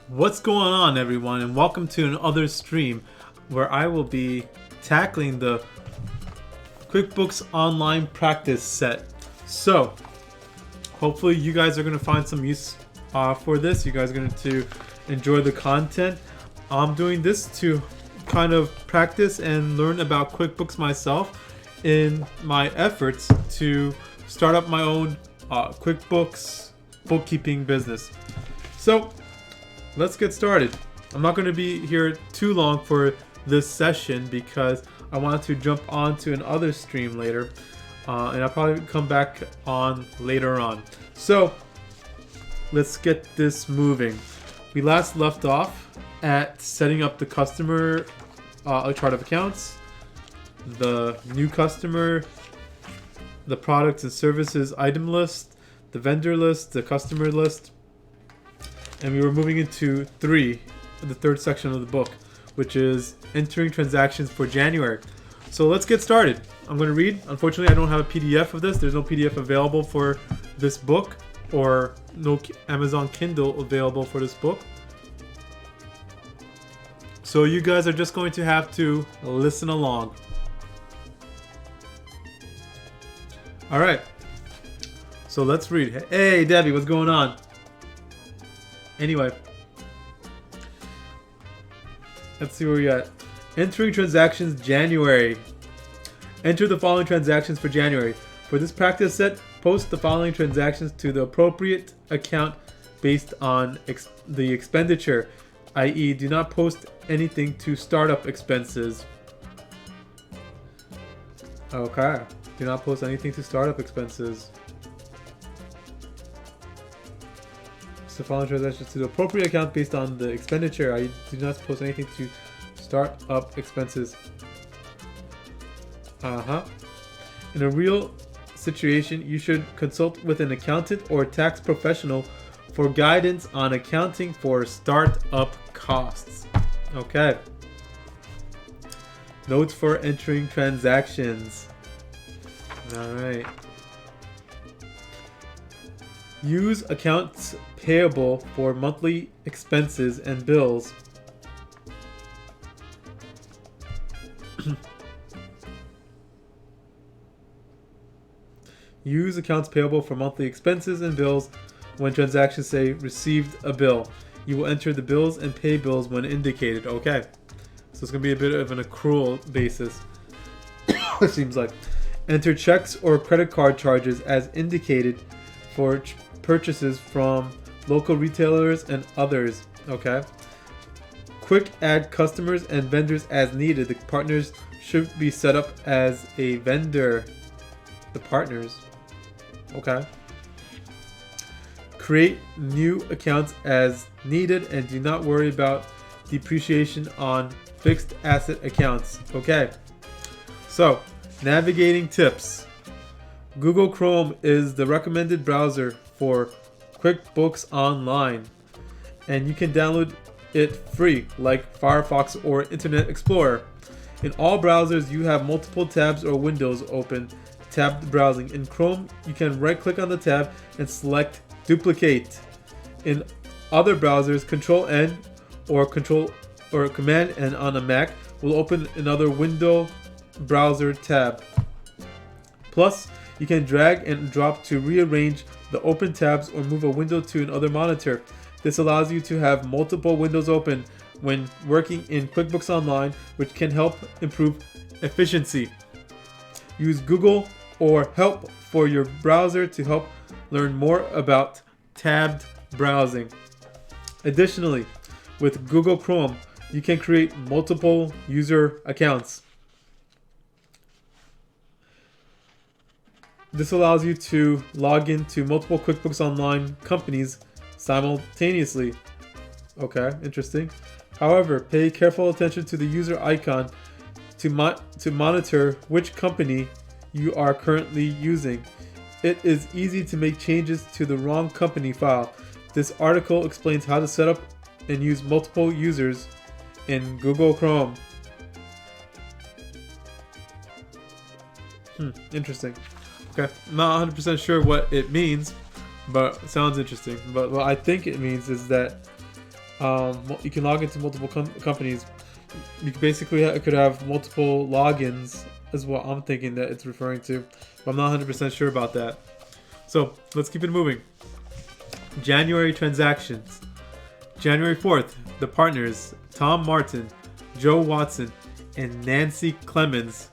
What's going on, everyone, and welcome to another stream where I will be tackling the QuickBooks Online practice set. So, hopefully you guys are going to find some use for this. You guys are going to enjoy the content. I'm doing this to kind of practice and learn about QuickBooks myself in my efforts to start up my own QuickBooks bookkeeping business. So, let's get started. I'm not going to be here too long for this session because I want to jump on to another stream later, and I'll probably come back on later on. So let's get this moving. We last left off at setting up the customer chart of accounts, the new customer, the products and services item list, the vendor list, the customer list. And we were moving into the third section of the book, which is entering transactions for January. So let's get started. I'm going to read. Unfortunately, I don't have a PDF of this. There's no PDF available for this book, or no Amazon Kindle available for this book. So you guys are just going to have to listen along. All right. So let's read. Hey, Debbie, what's going on? Anyway, let's see where we're at. Entering transactions January. Enter the following transactions for January. For this practice set, post the following transactions to the appropriate account based on the expenditure, i.e., do not post anything to startup expenses. Okay. Do not post anything to startup expenses. The following transactions to the appropriate account based on the expenditure. I do not post anything to start up expenses. In a real situation, you should consult with an accountant or tax professional for guidance on accounting for start-up costs. Okay. Notes for entering transactions. All right. Use accounts payable for monthly expenses and bills. Use accounts payable for monthly expenses and bills when transactions say received a bill. You will enter the bills and pay bills when indicated. Okay. So it's going to be a bit of an accrual basis. It seems like. Enter checks or credit card charges as indicated for purchases from local retailers and others. Okay. Quick add customers and vendors as needed. The partners should be set up as a vendor. The partners. Okay. Create new accounts as needed and do not worry about depreciation on fixed asset accounts. Okay. So, navigating tips. Google Chrome is the recommended browser for QuickBooks Online, and you can download it free like Firefox or Internet Explorer. In all browsers, you have multiple tabs or windows open. Tabbed browsing. In Chrome, you can right-click on the tab and select Duplicate. In other browsers, Control-N or Command-N on a Mac will open another window browser tab. Plus, you can drag and drop to rearrange the open tabs or move a window to another monitor. This allows you to have multiple windows open when working in QuickBooks Online, which can help improve efficiency. Use Google or Help for your browser to help learn more about tabbed browsing. Additionally, with Google Chrome, you can create multiple user accounts. This allows you to log into multiple QuickBooks Online companies simultaneously. Okay, interesting. However, pay careful attention to the user icon to monitor which company you are currently using. It is easy to make changes to the wrong company file. This article explains how to set up and use multiple users in Google Chrome. Interesting. Okay, I'm not 100% sure what it means, but it sounds interesting. But what I think it means is that You can log into multiple companies. You could have multiple logins, is what I'm thinking that it's referring to. But I'm not 100% sure about that. So let's keep it moving. January transactions. January 4th, the partners Tom Martin, Joe Watson, and Nancy Clemens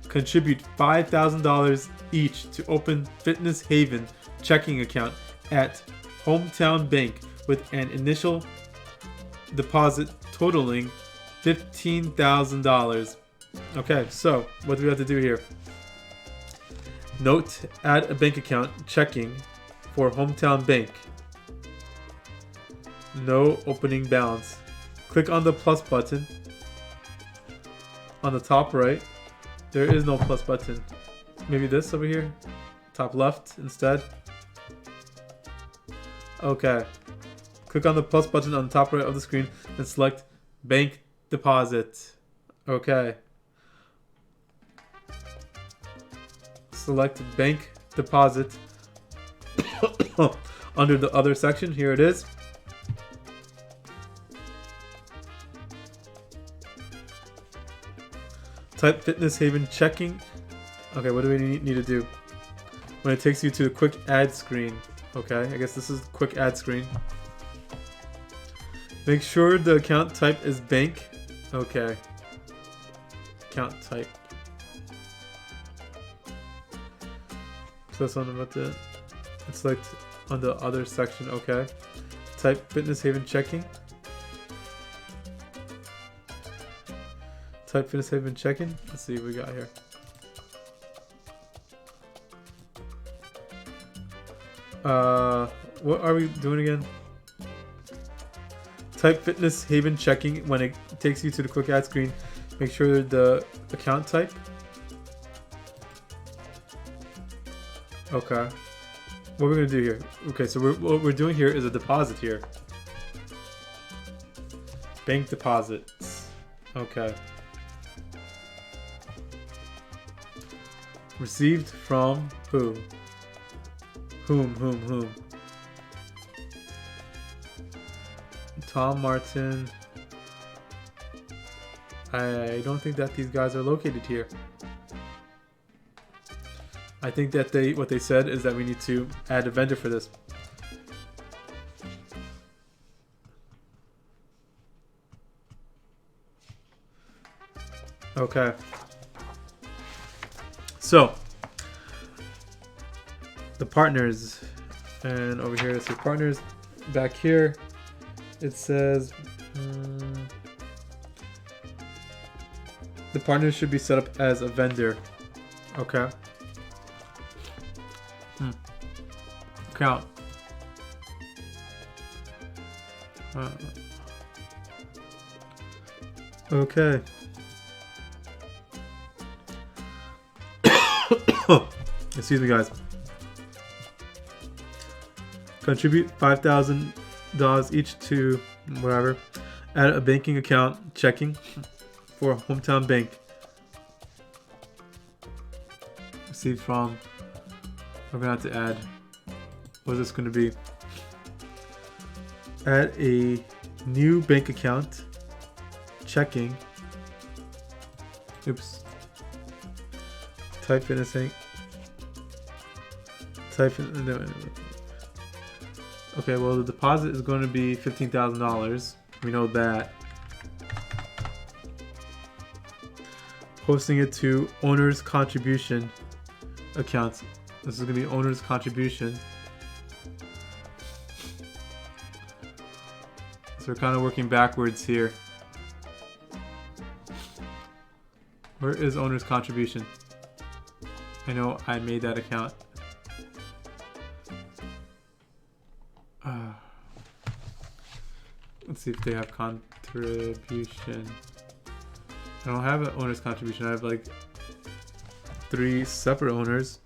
contribute $5,000 each to open Fitness Haven checking account at Hometown Bank with an initial deposit totaling $15,000. Okay, so what do we have to do here? Note, add a bank account checking for Hometown Bank. No opening balance. Click on the plus button on the top right. There is no plus button. Maybe this over here? Top left instead. Okay. Click on the plus button on the top right of the screen and select bank deposit. Okay. Select bank deposit under the other section. Here it is. Type Fitness Haven checking. Okay, what do we need to do? When it takes you to a quick add screen. Okay, I guess this is quick add screen. Make sure the account type is bank. Okay. Account type. So that's on about that. It's like on the other section. Okay. Type Fitness Haven checking. Type Fitness Haven checking. Let's see what we got here. What are we doing again? Type Fitness Haven checking. When it takes you to the quick add screen, make sure the account type. Okay. What we're gonna do here? Okay, so what we're doing here is a deposit here. Bank deposits. Okay. Received from who? Whom? Tom Martin. I don't think that these guys are located here. I think that what they said is that we need to add a vendor for this. Okay. So the partners, and over here it says partners. Back here it says the partners should be set up as a vendor. Okay. Account. Okay. Excuse me, guys. Contribute $5,000 each to whatever. Add a banking account checking for Hometown Bank. Received from. We're gonna have to add. What is this gonna be? Add a new bank account checking. Oops. Type in a thing. Type in. No. Okay, well the deposit is going to be $15,000. We know that. Posting it to owner's contribution accounts. This is going to be owner's contribution. So we're kind of working backwards here. Where is owner's contribution? I know I made that account. Let's see if they have contribution. I don't have an owner's contribution. I have like 3 separate owners.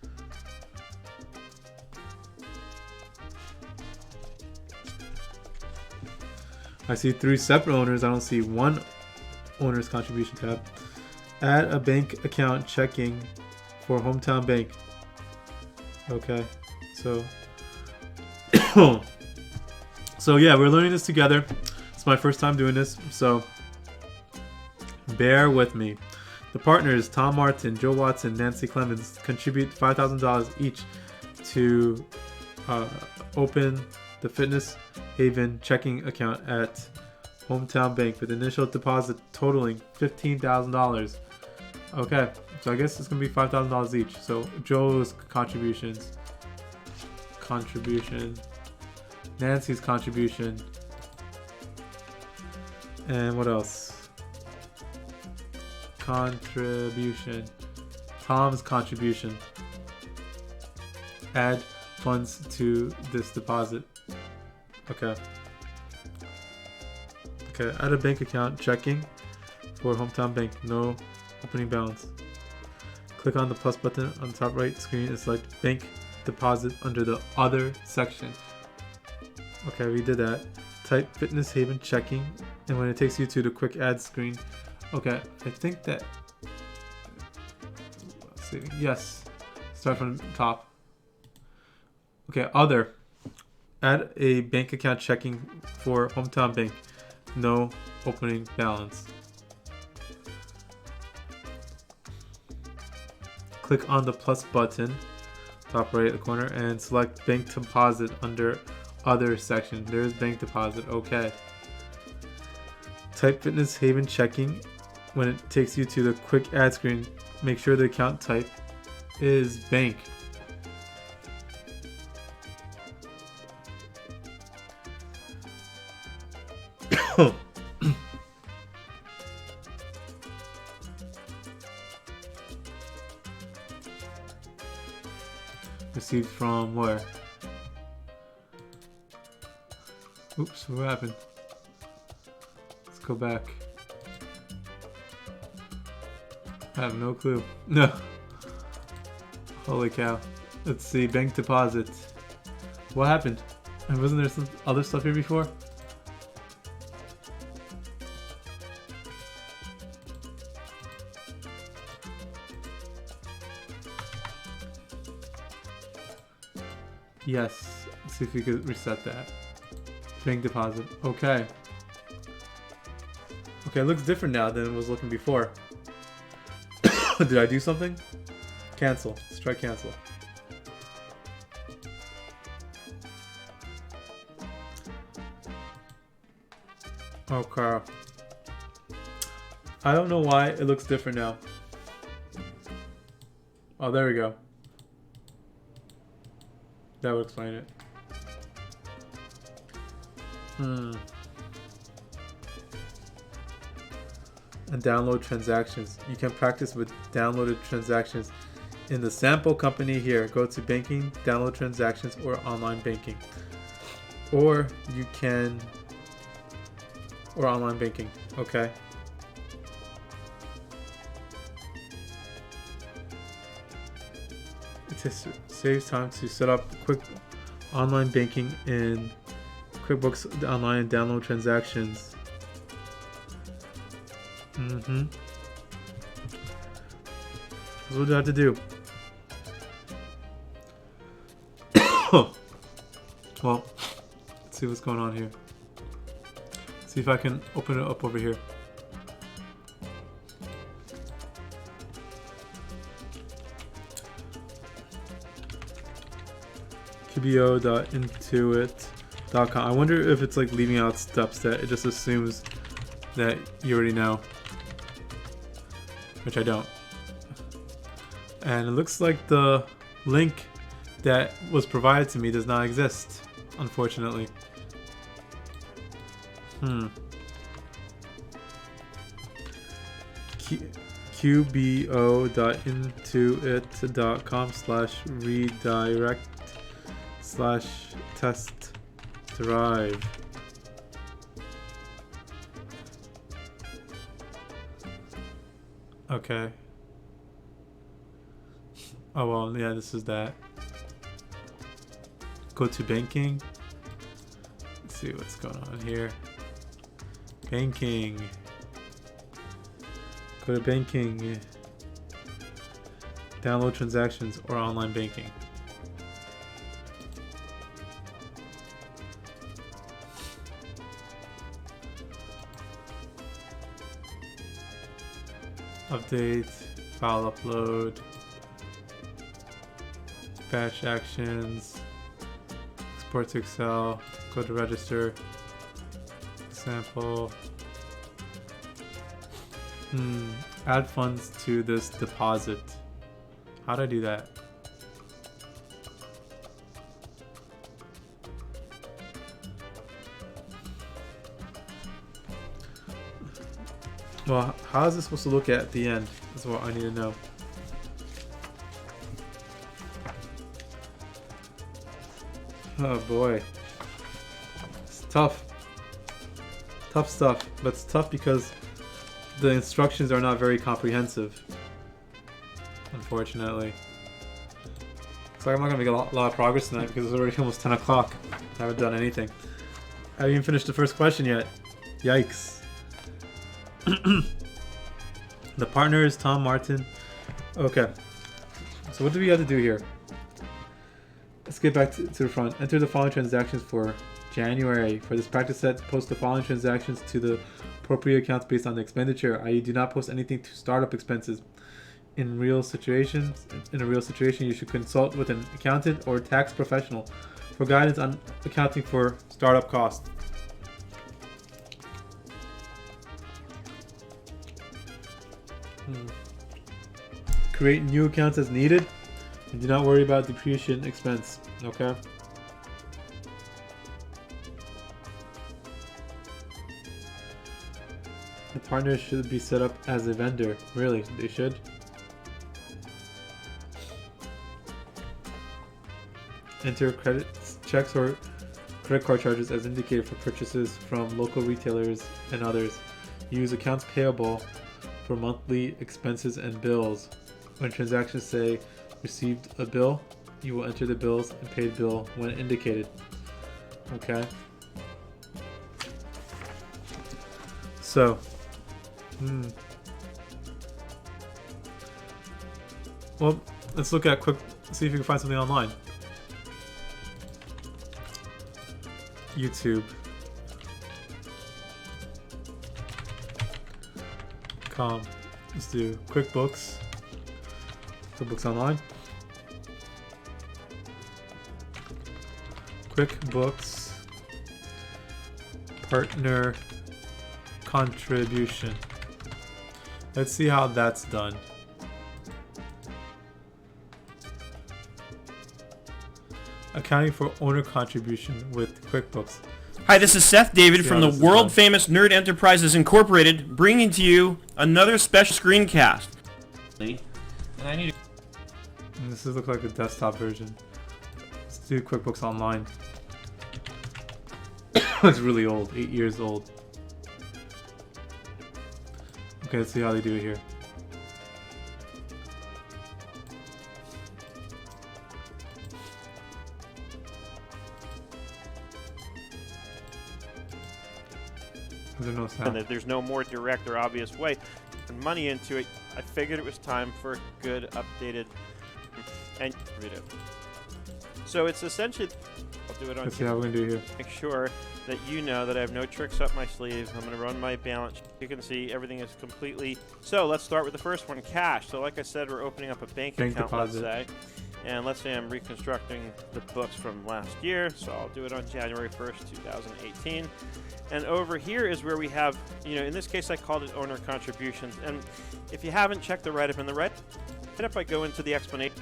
I see 3 separate owners. I don't see one owner's contribution tab. Add a bank account checking for Hometown Bank. Okay, so so yeah, we're learning this together. my first time doing this, so bear with me. The partners, Tom Martin, Joe Watson, Nancy Clemens, contribute $5,000 each to open the Fitness Haven checking account at Hometown Bank with initial deposit totaling $15,000. Okay, so I guess it's gonna be $5,000 each. So Joe's contribution, Nancy's contribution, and what else? Contribution, Tom's contribution. Add funds to this deposit. Okay. Add a bank account checking for Hometown Bank. No opening balance. Click on the plus button on the top right screen and select bank deposit under the other section. Okay, we did that. Type Fitness Haven checking, and when it takes you to the quick add screen, okay, I think that, let's see, yes, start from the top. Okay, other, add a bank account checking for Hometown Bank. No opening balance. Click on the plus button, top right at the corner, and select bank deposit under other section. There's bank deposit. Okay. Type Fitness Haven checking. When it takes you to the quick add screen, make sure the account type is bank. Received from where? Oops, what happened? Let's go back. I have no clue. No. Holy cow. Let's see, bank deposit. What happened? And wasn't there some other stuff here before? Yes. Let's see if we could reset that. Bank deposit. Okay. Okay, it looks different now than it was looking before. Did I do something? Cancel. Let's try cancel. Okay. I don't know why it looks different now. Oh, there we go. That would explain it. And download transactions. You can practice with downloaded transactions in the sample company here. Go to banking, download transactions, or online banking. Or you can, or online banking. Okay. It saves time to set up quick online banking in QuickBooks Online and download transactions. That's what I have to do. Well, let's see what's going on here. See if I can open it up over here. qbo.intuit.com. I wonder if it's like leaving out steps that it just assumes that you already know, which I don't. And it looks like the link that was provided to me does not exist, unfortunately. qbo.intuit.com/redirect/test drive. Okay. Oh well, yeah, this is that. Go to banking. Let's see what's going on here. Banking. Go to banking. Download transactions or online banking. Update, file upload, batch actions, export to Excel, go to register, sample. Add funds to this deposit. How do I do that? Well, how is this supposed to look at the end? That's what I need to know. Oh boy. It's tough. Tough stuff. But it's tough because the instructions are not very comprehensive. Unfortunately. Looks like I'm not going to make a lot of progress tonight because it's already almost 10 o'clock. I haven't done anything. I haven't even finished the first question yet. Yikes. The partner is Tom Martin. Okay. So what do we have to do here? Let's get back to the front. Enter the following transactions for January. For this practice set, post the following transactions to the appropriate accounts based on the expenditure, i.e. do not post anything to startup expenses. In a real situation, you should consult with an accountant or tax professional for guidance on accounting for startup costs. Create new accounts as needed, and do not worry about depreciation expense. Okay. The partner should be set up as a vendor. Really, they should. Enter credit checks or credit card charges as indicated for purchases from local retailers and others. Use accounts payable for monthly expenses and bills. When transactions say received a bill, you will enter the bills and paid bill when indicated. Okay. So, well, let's look at see if you can find something online. YouTube. Let's do QuickBooks. QuickBooks Online. QuickBooks Partner Contribution. Let's see how that's done. Accounting for owner contribution with QuickBooks. Hi, this is Seth David from the world-famous Nerd Enterprises Incorporated, bringing to you another special screencast. And I need to... This looks like a desktop version. Let's do QuickBooks Online. It's really old, 8 years old. Okay, let's see how they do it here. And that there's no more direct or obvious way to put money into it. I figured it was time for a good updated and video. So it's essentially, I'll do it on Let's see how we're gonna do here. Make sure that you know that I have no tricks up my sleeve. I'm gonna run my balance. You can see everything is completely. So let's start with the first one, cash. So like I said, we're opening up a bank account, deposit. let's say. And let's say I'm reconstructing the books from last year. So I'll do it on January 1st, 2018. And over here is where we have, in this case I called it owner contributions. And if you haven't checked the write-up, in the write-up I go into the explanations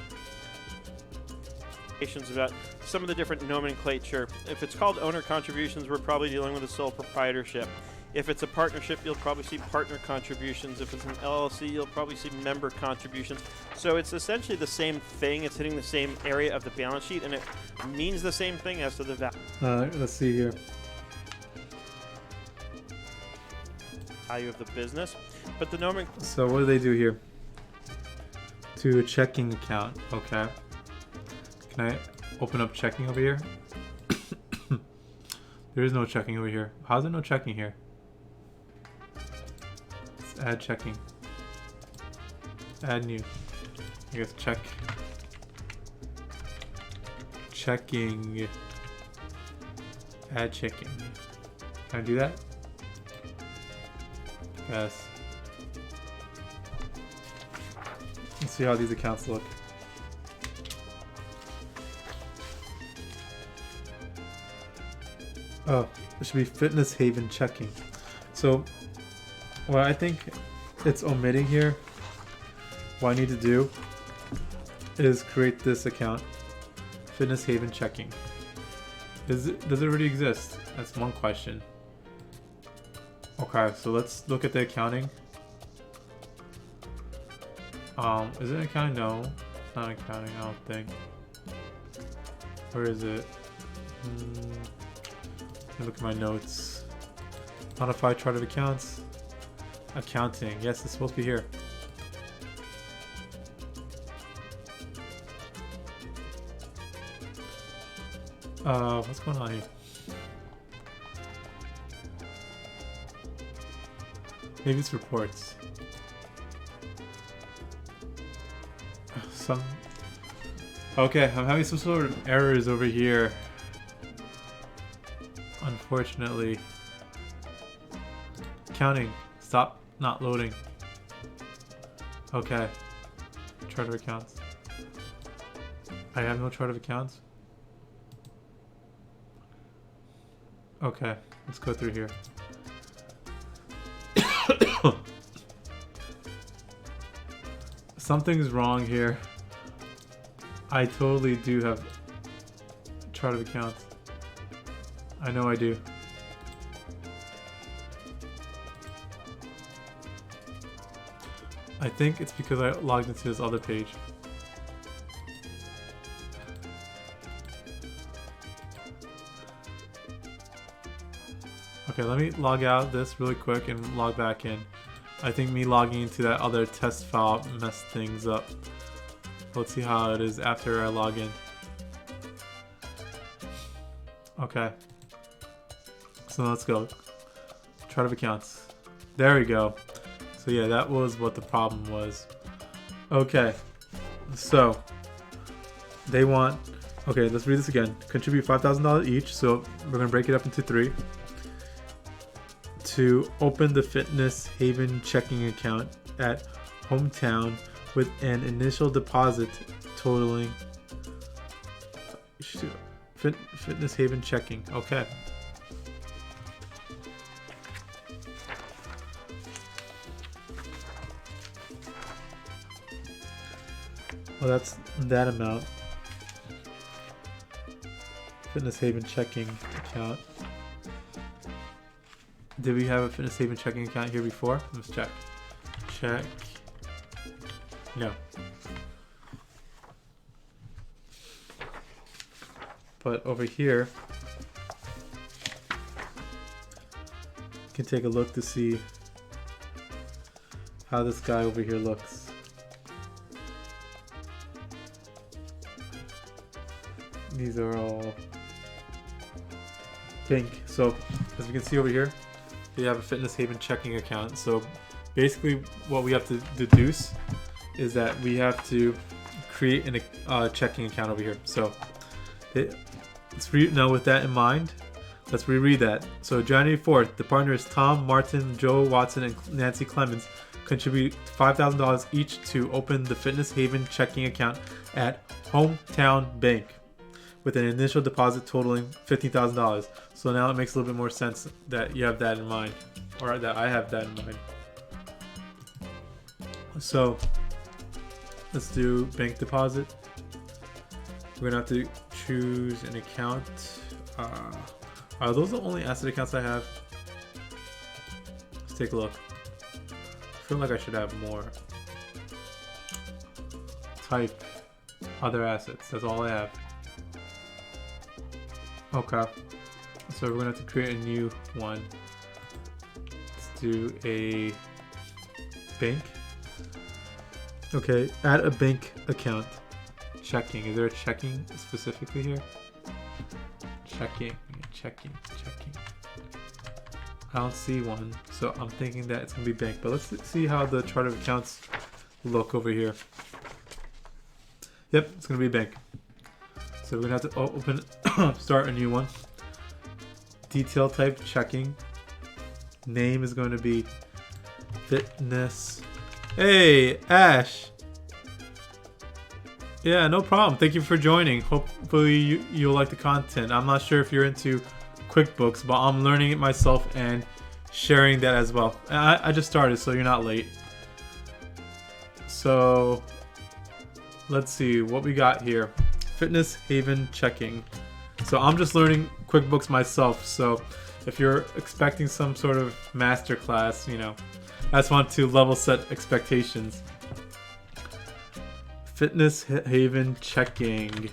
about some of the different nomenclature. If it's called owner contributions, we're probably dealing with a sole proprietorship. If it's a partnership, you'll probably see partner contributions. If it's an LLC, you'll probably see member contributions. So it's essentially the same thing. It's hitting the same area of the balance sheet, and it means the same thing as to the let's see here. Value of the business. But the nomenclature. So what do they do here? To a checking account. Okay. Can I open up checking over here? There is no checking over here. How's there no checking here? Let's add checking. Add new. I guess check. Checking. Add checking. Can I do that? Yes. see how these accounts look. Oh, it should be Fitness Haven checking. So what I think it's omitting here, what I need to do is create this account, Fitness Haven checking. Does it already exist? That's one question. Okay, so let's look at the accounting. Is it accounting? No, it's not accounting, I don't think. Where is it? Let me look at my notes. Modify chart of accounts. Accounting. Yes, it's supposed to be here. What's going on here? Maybe it's reports. Okay, I'm having some sort of errors over here. Unfortunately. Counting. Stop not loading. Okay. Chart of accounts. I have no chart of accounts. Okay, let's go through here. Something's wrong here. I totally do have chart of accounts. I know I do. I think it's because I logged into this other page. Okay, let me log out this really quick and log back in. I think me logging into that other test file messed things up. Let's see how it is after I log in. Okay. So let's go. Chart of accounts. There we go. So yeah, that was what the problem was. Okay. So they want, okay, let's read this again. Contribute $5,000 each. So we're going to break it up into 3. To open the Fitness Haven checking account at Hometown with an initial deposit totaling Fitness Haven checking. Okay. Well, that's that amount. Fitness Haven checking account. Did we have a Fitness Haven checking account here before? Let's check. Check. No. But over here, you can take a look to see how this guy over here looks. These are all pink. So as we can see over here, we have a Fitness Haven checking account. So basically what we have to deduce is that we have to create a checking account over here. So now with that in mind, let's reread that. So January 4th, the partners Tom, Martin, Joe Watson, and Nancy Clemens contribute $5,000 each to open the Fitness Haven checking account at Hometown Bank with an initial deposit totaling $15,000. So now it makes a little bit more sense that you have that in mind, or that I have that in mind. So let's do bank deposit. We're gonna have to choose an account. Are those the only asset accounts I have? Let's take a look. I feel like I should have more. Type other assets. That's all I have. Okay. So we're gonna have to create a new one. Let's do a bank. Okay, add a bank account. Checking. Is there a checking specifically here? Checking. I don't see one, so I'm thinking that it's gonna be bank. But let's see how the chart of accounts look over here. Yep, it's gonna be bank. So we're gonna have to open, start a new one. Detail type checking. Name is going to be Fitness. Hey, Ash. Yeah, no problem. Thank you for joining. Hopefully you'll like the content. I'm not sure if you're into QuickBooks, but I'm learning it myself and sharing that as well. I just started, so you're not late. So let's see what we got here. Fitness Haven checking. So I'm just learning QuickBooks myself. So if you're expecting some sort of masterclass, you know, I just want to level set expectations. Fitness Haven checking.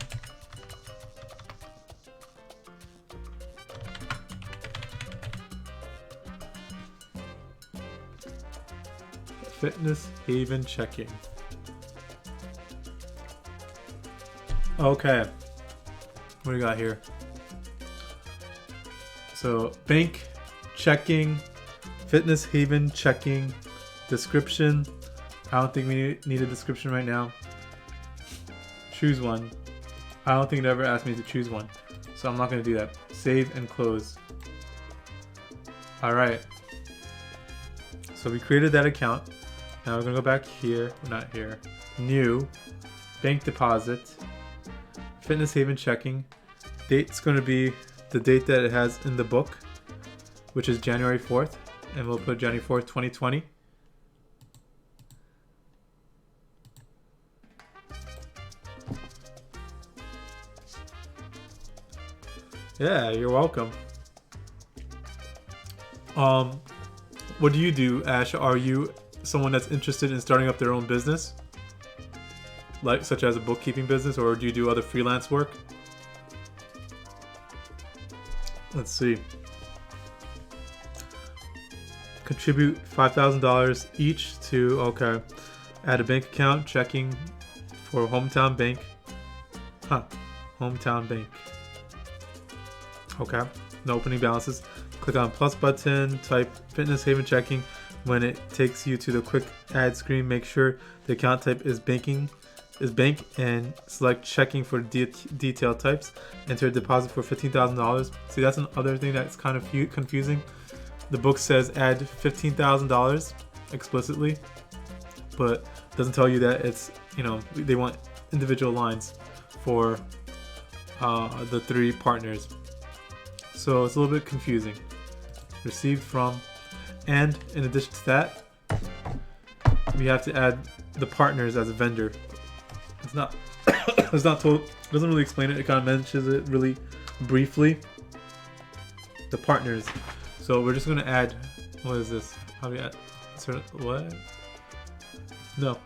Fitness Haven checking. Okay. What do we got here? So bank checking, Fitness Haven checking, description. I don't think we need a description right now. Choose one. I don't think it ever asked me to choose one, so I'm not going to do that. Save and close. Alright. So we created that account. Now we're going to go back here. Not here. New. Bank deposit. Fitness Haven checking. Date's going to be the date that it has in the book, which is January 4th. And we'll put January 4th, 2020. Yeah, you're welcome. What do you do, Ash? Are you someone that's interested in starting up their own business? Like, such as a bookkeeping business, or do you do other freelance work? Let's see. Contribute $5,000 each to, okay. Add a bank account, checking for Hometown Bank. Hometown Bank. Okay, no opening balances. Click on plus button, type Fitness Haven checking. When it takes you to the quick add screen, make sure the account type is bank, and select checking for detail types. Enter a deposit for $15,000. See, that's another thing that's kind of confusing. The book says add $15,000 explicitly, but doesn't tell you that it's, you know, they want individual lines for the 3 partners. So it's a little bit confusing. Received from, and in addition to that, we have to add the partners as a vendor. It's not told, doesn't really explain it. It kind of mentions it really briefly. The partners. So we're just gonna add. What is this? How do we add? What? No.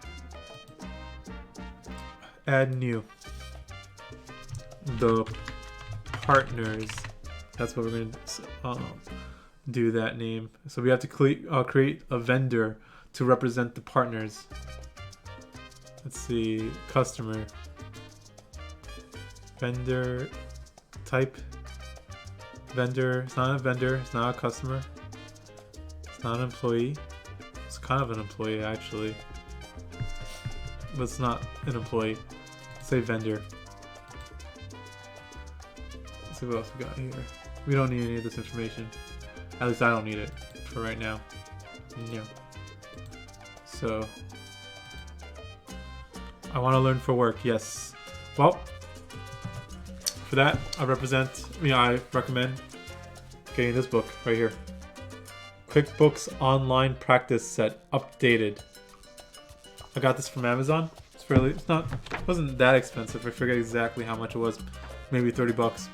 Add new. The partners. That's what we're going to do that name. So we have to create a vendor to represent the partners. Let's see, customer. Vendor type. Vendor. It's not a vendor. It's not a customer. It's not an employee. It's kind of an employee actually. But it's not an employee. Say vendor. Let's see what else we got here. We don't need any of this information. At least I don't need it for right now. Yeah. So I want to learn for work. Yes. Well, for that, I recommend getting this book right here. QuickBooks Online Practice Set Updated. I got this from Amazon. It wasn't that expensive. I forget exactly how much it was. Maybe $30.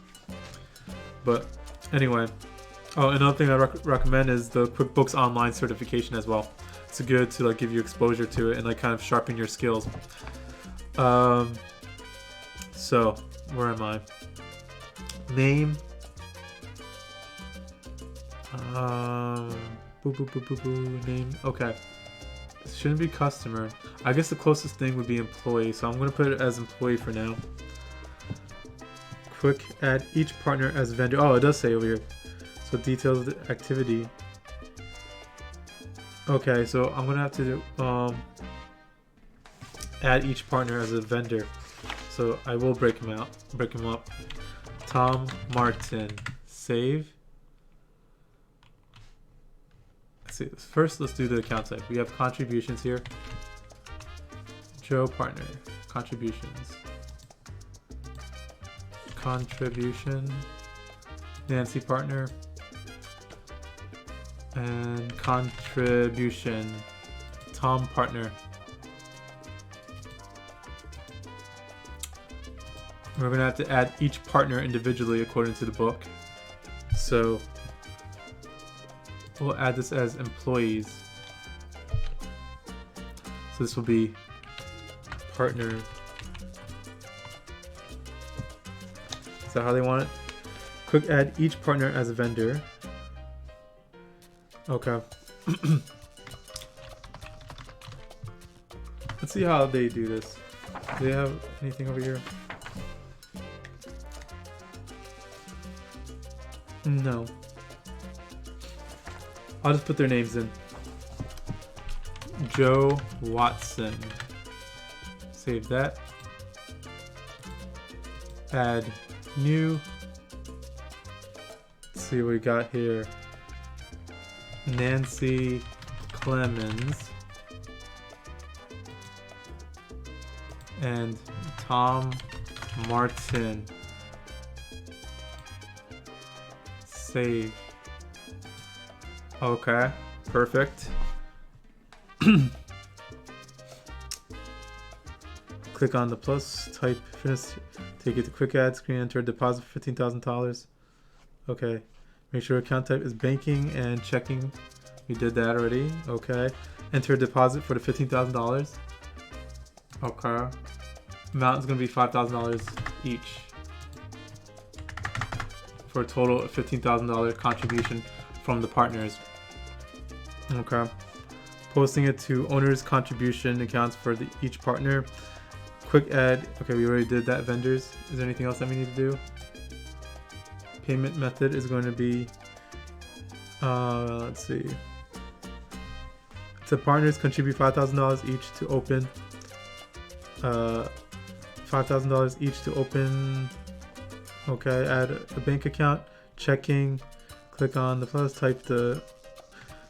But anyway, another thing I recommend is the QuickBooks Online certification as well. It's good to like give you exposure to it and like kind of sharpen your skills. So where am I? Name. Name. Okay. It shouldn't be customer. I guess the closest thing would be employee. So I'm gonna put it as employee for now. Quick add each partner as vendor. Oh, it does say over here. So details of the activity. Okay, so I'm gonna have to do, add each partner as a vendor. So I will break them up. Tom Martin. Save. Let's see. First, let's do the account type. We have contributions here. Joe partner. contributions. Contribution, Nancy partner, and contribution, Tom partner. We're gonna have to add each partner individually according to the book. So we'll add this as employees. So this will be partner. Is that how they want it? Quick add each partner as a vendor. Okay. Let's see how they do this. Do they have anything over here? No. I'll just put their names in. Joe Watson. Save that. Add new. Let's see what we got here. Nancy Clemens. And Tom Martin. Save. Okay, perfect. Click on the plus, type finish, take it to quick add screen, enter a deposit for $15,000. Okay, make sure account type is banking and checking. We did that already. Okay, enter a deposit for the $15,000. Okay, amount is going to be $5,000 each for a total of $15,000 contribution from the partners. Okay, posting it to owner's contribution accounts for each partner. Quick add. Okay, we already did that. Vendors. Is there anything else that we need to do? Payment method is going to be, let's see. The partners contribute $5,000 each to open. $5,000 each to open. Okay, add a bank account. Checking. Click on the plus. Type the.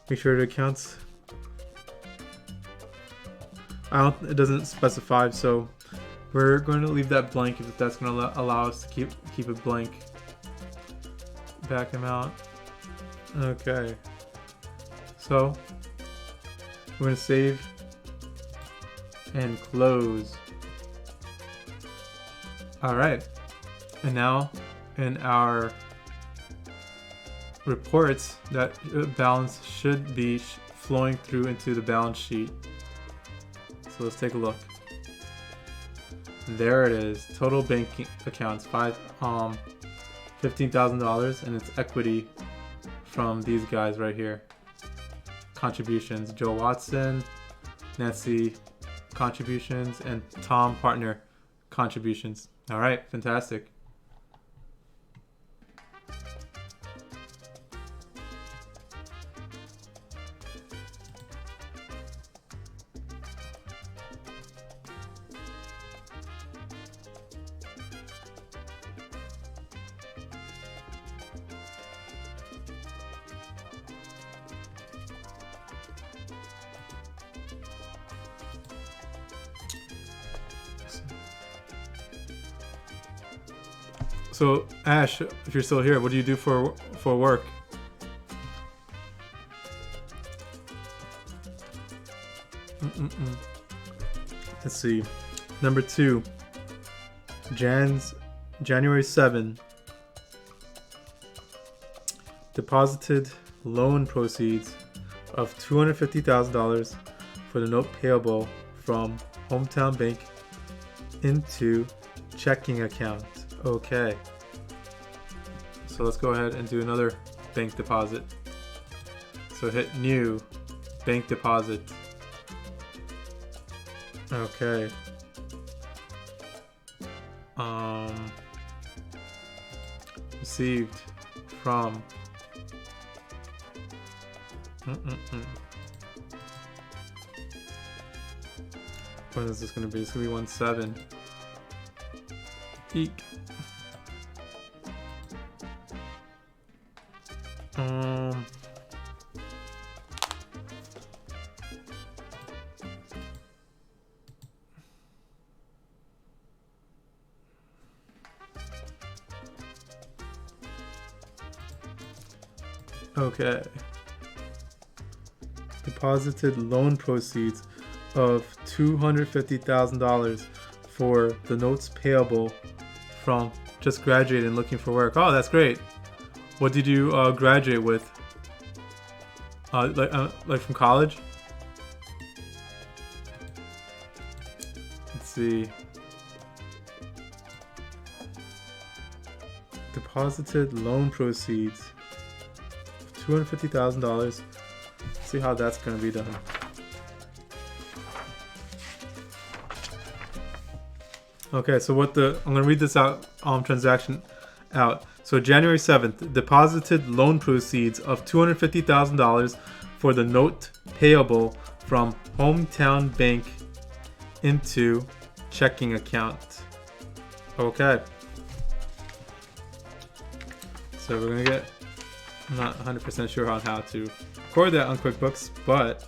Make sure it accounts. It doesn't specify, so we're going to leave that blank if that's going to allow us to keep it blank. Back amount. Okay. So we're going to save and close. All right. And now in our reports, that balance should be flowing through into the balance sheet. So let's take a look. There it is. Total banking accounts $15,000, and it's equity from these guys right here. Contributions: Joe Watson, Nancy contributions, and Tom partner contributions. All right, fantastic. So Ash, if you're still here, what do you do for work? Let's see. Number 2. January 7. Deposited loan proceeds of $250,000 for the note payable from Hometown Bank into checking account. Okay. So let's go ahead and do another bank deposit. So hit new bank deposit. Okay. Received from When is this going to be? It's going to be 1/7. Eek. Okay. Deposited loan proceeds of $250,000 for the notes payable from just graduated and looking for work. Oh, that's great. What did you graduate with? Like from college? Let's see. Deposited loan proceeds of $250,000. See how that's going to be done. Okay, so I'm going to read this out, transaction out. So January 7th, deposited loan proceeds of $250,000 for the note payable from Hometown Bank into checking account. Okay. So we're going to get, I'm not 100% sure on how to record that on QuickBooks, but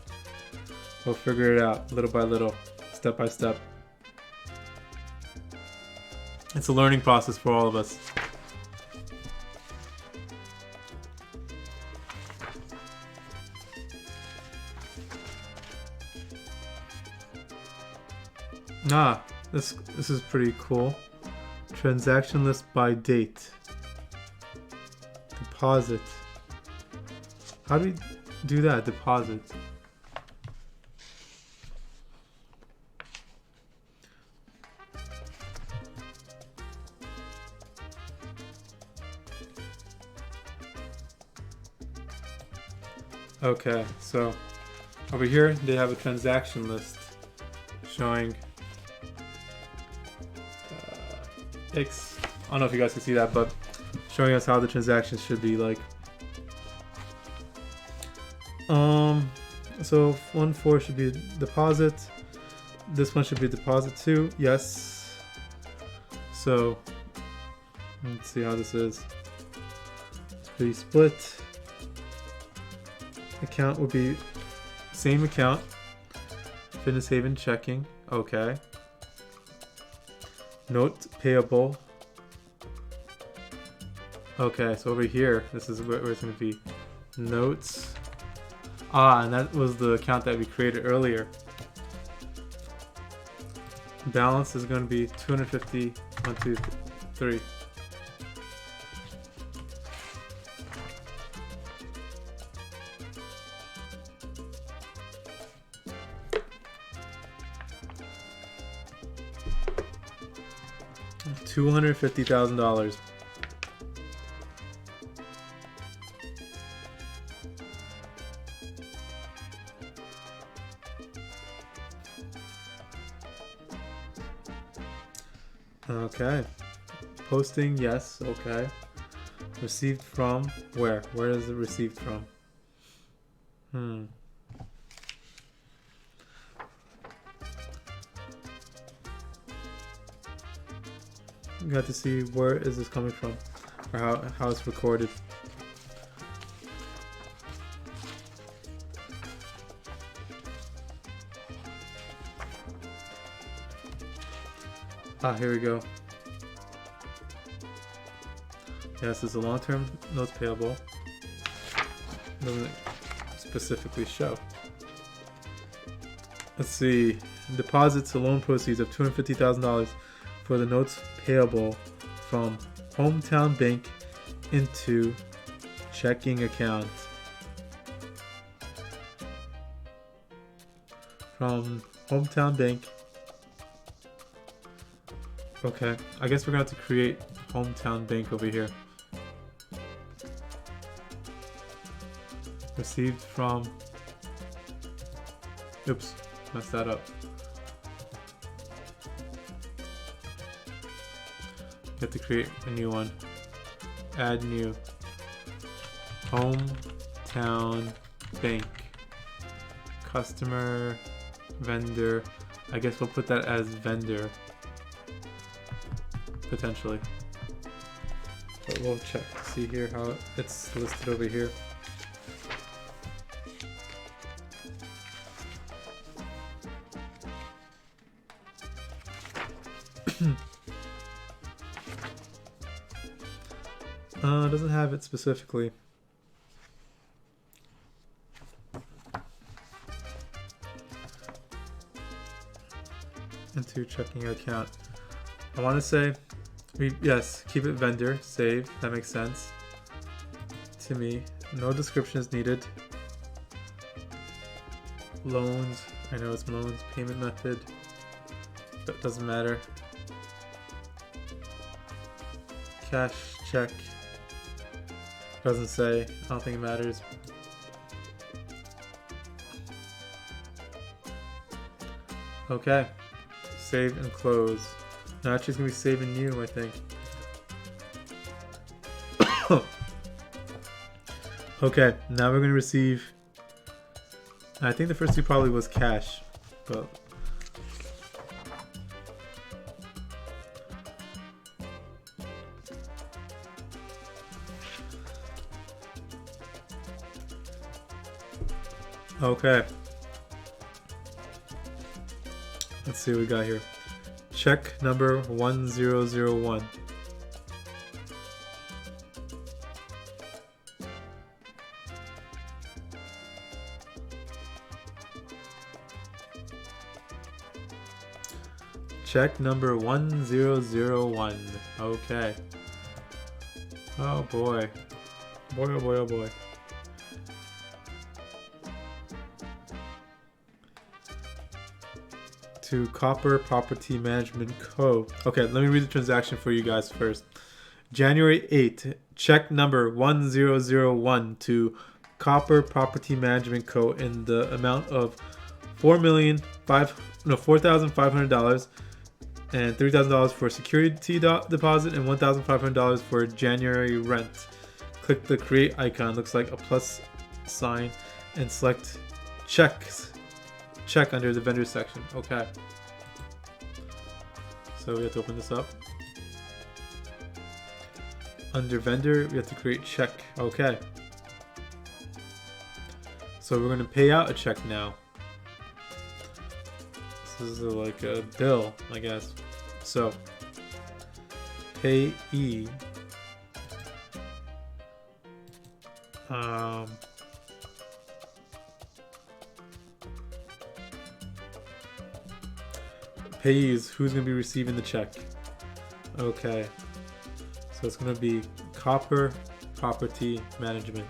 we'll figure it out little by little, step by step. It's a learning process for all of us. This is pretty cool. Transaction list by date. Deposit. How do we do that? Deposit. Okay, so over here they have a transaction list showing I don't know if you guys can see that, but showing us how the transactions should be like. So 1-4 should be deposit. This one should be deposit 2. Yes. So let's see how this is. The split account will be same account. Fitness Haven checking. Okay. Note payable. Okay, so over here, this is where it's going to be. Notes. And that was the account that we created earlier. Balance is going to be 250, 1, 2, 3. $250,000. Okay. Posting, yes, okay. Received from where? Where is it received from? You got to see where is this coming from, or how it's recorded. Here we go. Yes, it's a long-term notes payable. Doesn't specifically show. Let's see. Deposits to loan proceeds of $250,000 for the notes payable from Hometown Bank into checking account. From Hometown Bank. Okay, I guess we're going to have to create Hometown Bank over here. Received from... Oops, messed that up. You have to create a new one. Add new. Hometown Bank. Customer, vendor. I guess we'll put that as vendor. Potentially. But we'll check. See here how it's listed over here. Doesn't have it specifically. into checking account. I want to say, yes, keep it vendor, save. That makes sense to me. No description is needed. Loans, I know it's loans. Payment method, but doesn't matter. Cash, check, doesn't say. I don't think it matters. Okay, save and close. Now actually it's gonna be saving you, I think. Okay, now we're gonna receive. I think the first two probably was cash, but okay. Let's see what we got here. Check number 1001. Check number 1001. Okay. Oh boy. Boy, oh boy, oh boy. To Copper Property Management Co. Okay, let me read the transaction for you guys first. January 8th, check number 1001 to Copper Property Management Co. in the amount of $4,500 and $3,000 for security deposit and $1,500 for January rent. Click the create icon, looks like a plus sign, and select checks. Check under the vendor section. Okay. So we have to open this up. Under vendor, we have to create check. Okay. So we're going to pay out a check now. This is like a bill, I guess. So, Payee. Payee is who's going to be receiving the check. Okay. So it's going to be Copper Property Management.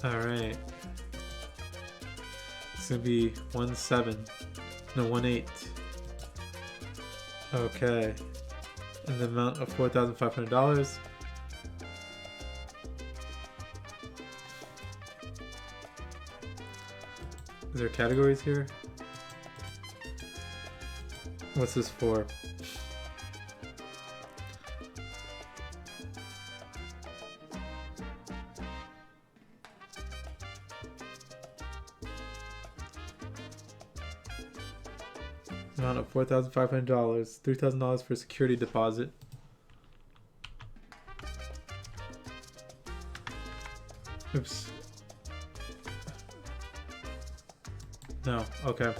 Alright. It's going to be 18. Okay. And the amount of $4,500. Is there categories here? What's this for? Amount of $4,500, $3,000 for security deposit. Oops. No, okay.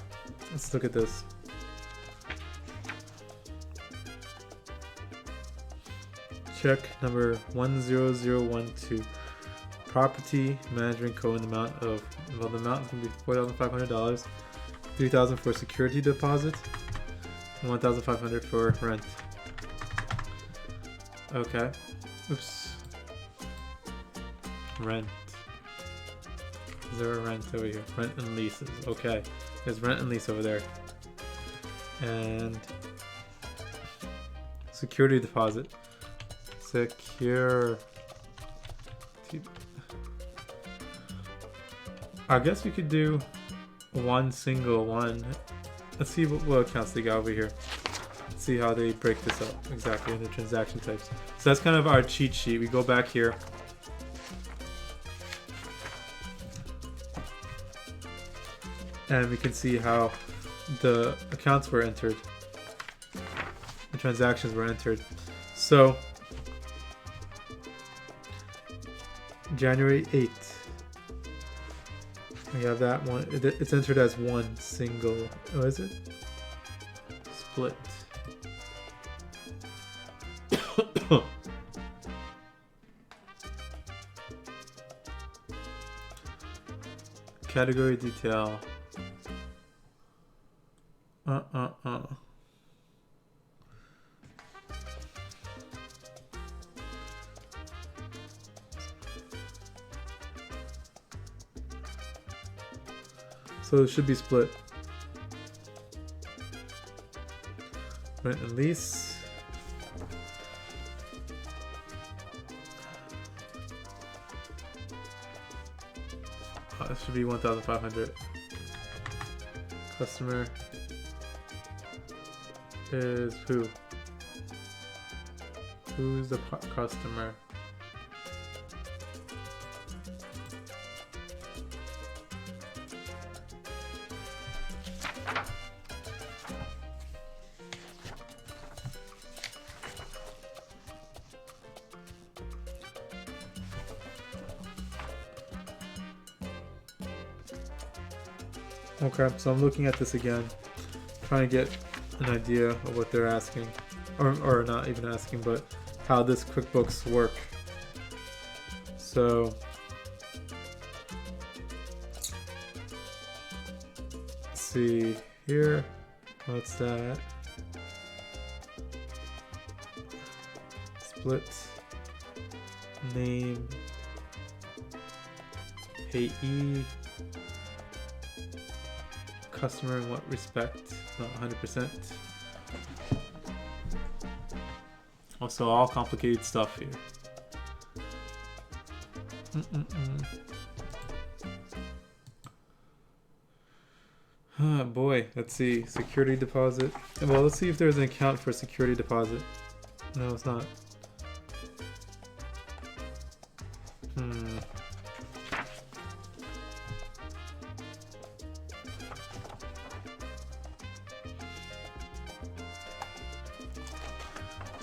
Let's look at this. Check number 10012. Property Management Co. in the amount of, well, the amount is going to be $4,500. $3,000 for security deposit and $1,500 for rent. Okay. Oops. Rent. Is there a rent over here? Rent and leases. Okay. There's rent and lease over there. And security deposit. Secure. I guess we could do one single one. Let's see what accounts they got over here. Let's see how they break this up exactly in the transaction types. So that's kind of our cheat sheet. We go back here. And we can see how the accounts were entered. The transactions were entered. So January 8th. We have that one. It's entered as one single. Oh, is it? Split. Category detail. So it should be split. Rent and lease. It should be 1,500. Customer is who? Who's the customer? Okay, so I'm looking at this again, trying to get an idea of what they're asking, or not even asking, but how this QuickBooks work. So let's see here, what's that? Split, name, payee, customer in what respect? Not 100%. Also, all complicated stuff here. Oh boy, let's see. Security deposit. Well, let's see if there's an account for security deposit. No, it's not.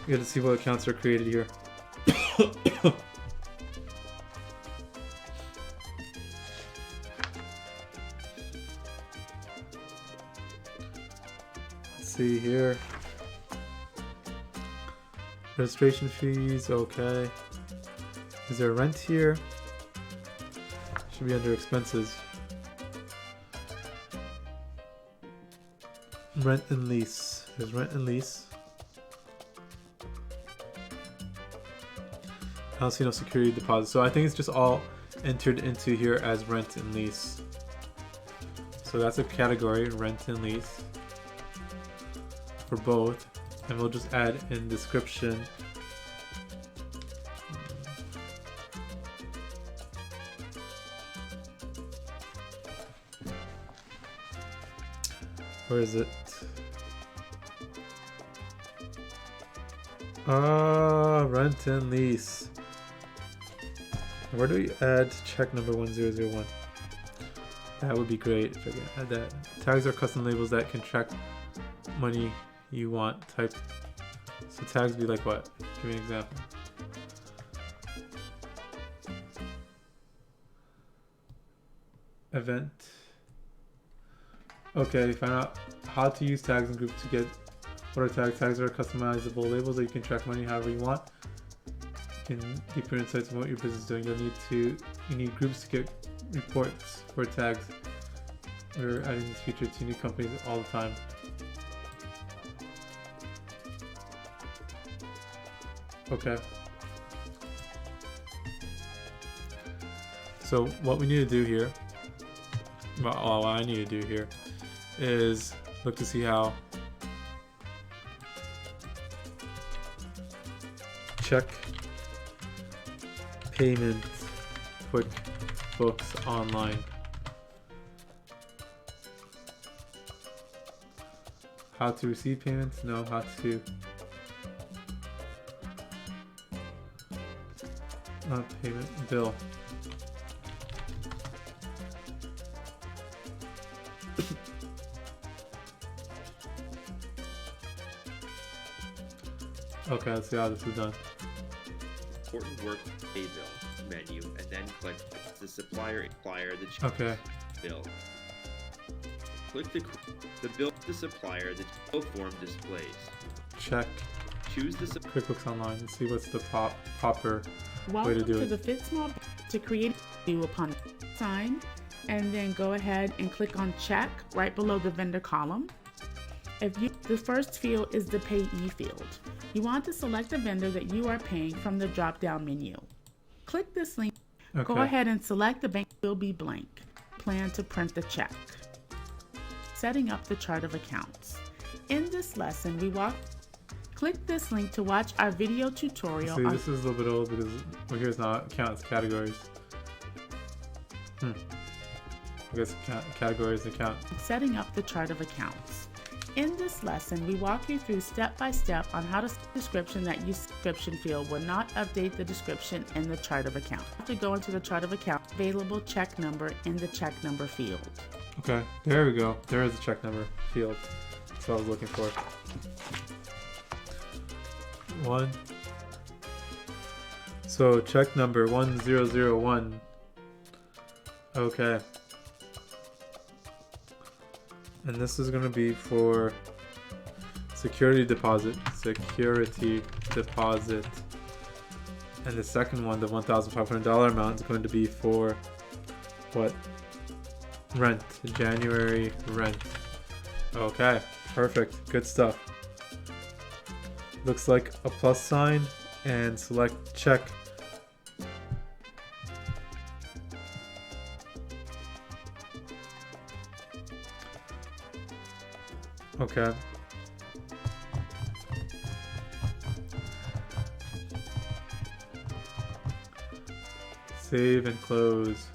We got to see what accounts are created here. Let's see here. Registration fees, okay. Is there rent here? Should be under expenses. Rent and lease. There's rent and lease. I don't see no security deposit, so I think it's just all entered into here as rent and lease. So that's a category, rent and lease, for both, and we'll just add in description. Where is it? Rent and lease. Where do we add check number 1001? That would be great if I could add that. Tags are custom labels that can track money you want. Type. So tags be like what? Give me an example. Event. Okay, find out how to use tags and groups to get what are tags. Tags are customizable labels that you can track money however you want. In deeper insights on what your business is doing, you need groups to get reports for tags. We're adding this feature to new companies all the time. Okay. So what we need to do here, well, what I need to do here is look to see how check payment QuickBooks online. How to receive payments? No, how to not payment bill. Okay, let's see how this is done. Important work pay bill menu and then click the supplier the okay. bill. Click the bill the supplier the bill form displays. Check. Choose the QuickBooks Online and see what's the proper Welcome way to do it. the Fit Small to create you upon sign, and then go ahead and click on check right below the vendor column. The first field is the Payee field. You want to select the vendor that you are paying from the drop-down menu. Click this link. Okay. Go ahead and select the bank will be blank. Plan to print the check. Setting up the chart of accounts. In this lesson, click this link to watch our video tutorial. See, this is a little bit old because here's not accounts, categories. I guess categories account. Setting up the chart of accounts. In this lesson, we walk you through step by step on how to set a description that use description field will not update the description in the chart of account. To go into the chart of account, available check number in the check number field. Okay, there we go. There is a check number field. That's what I was looking for. So check number 1001. Okay. And this is going to be for security deposit. And the second one, the $1,500 amount, is going to be for what? Rent. January rent. Okay, perfect. Good stuff. Looks like a plus sign and select check. Okay. Save and close.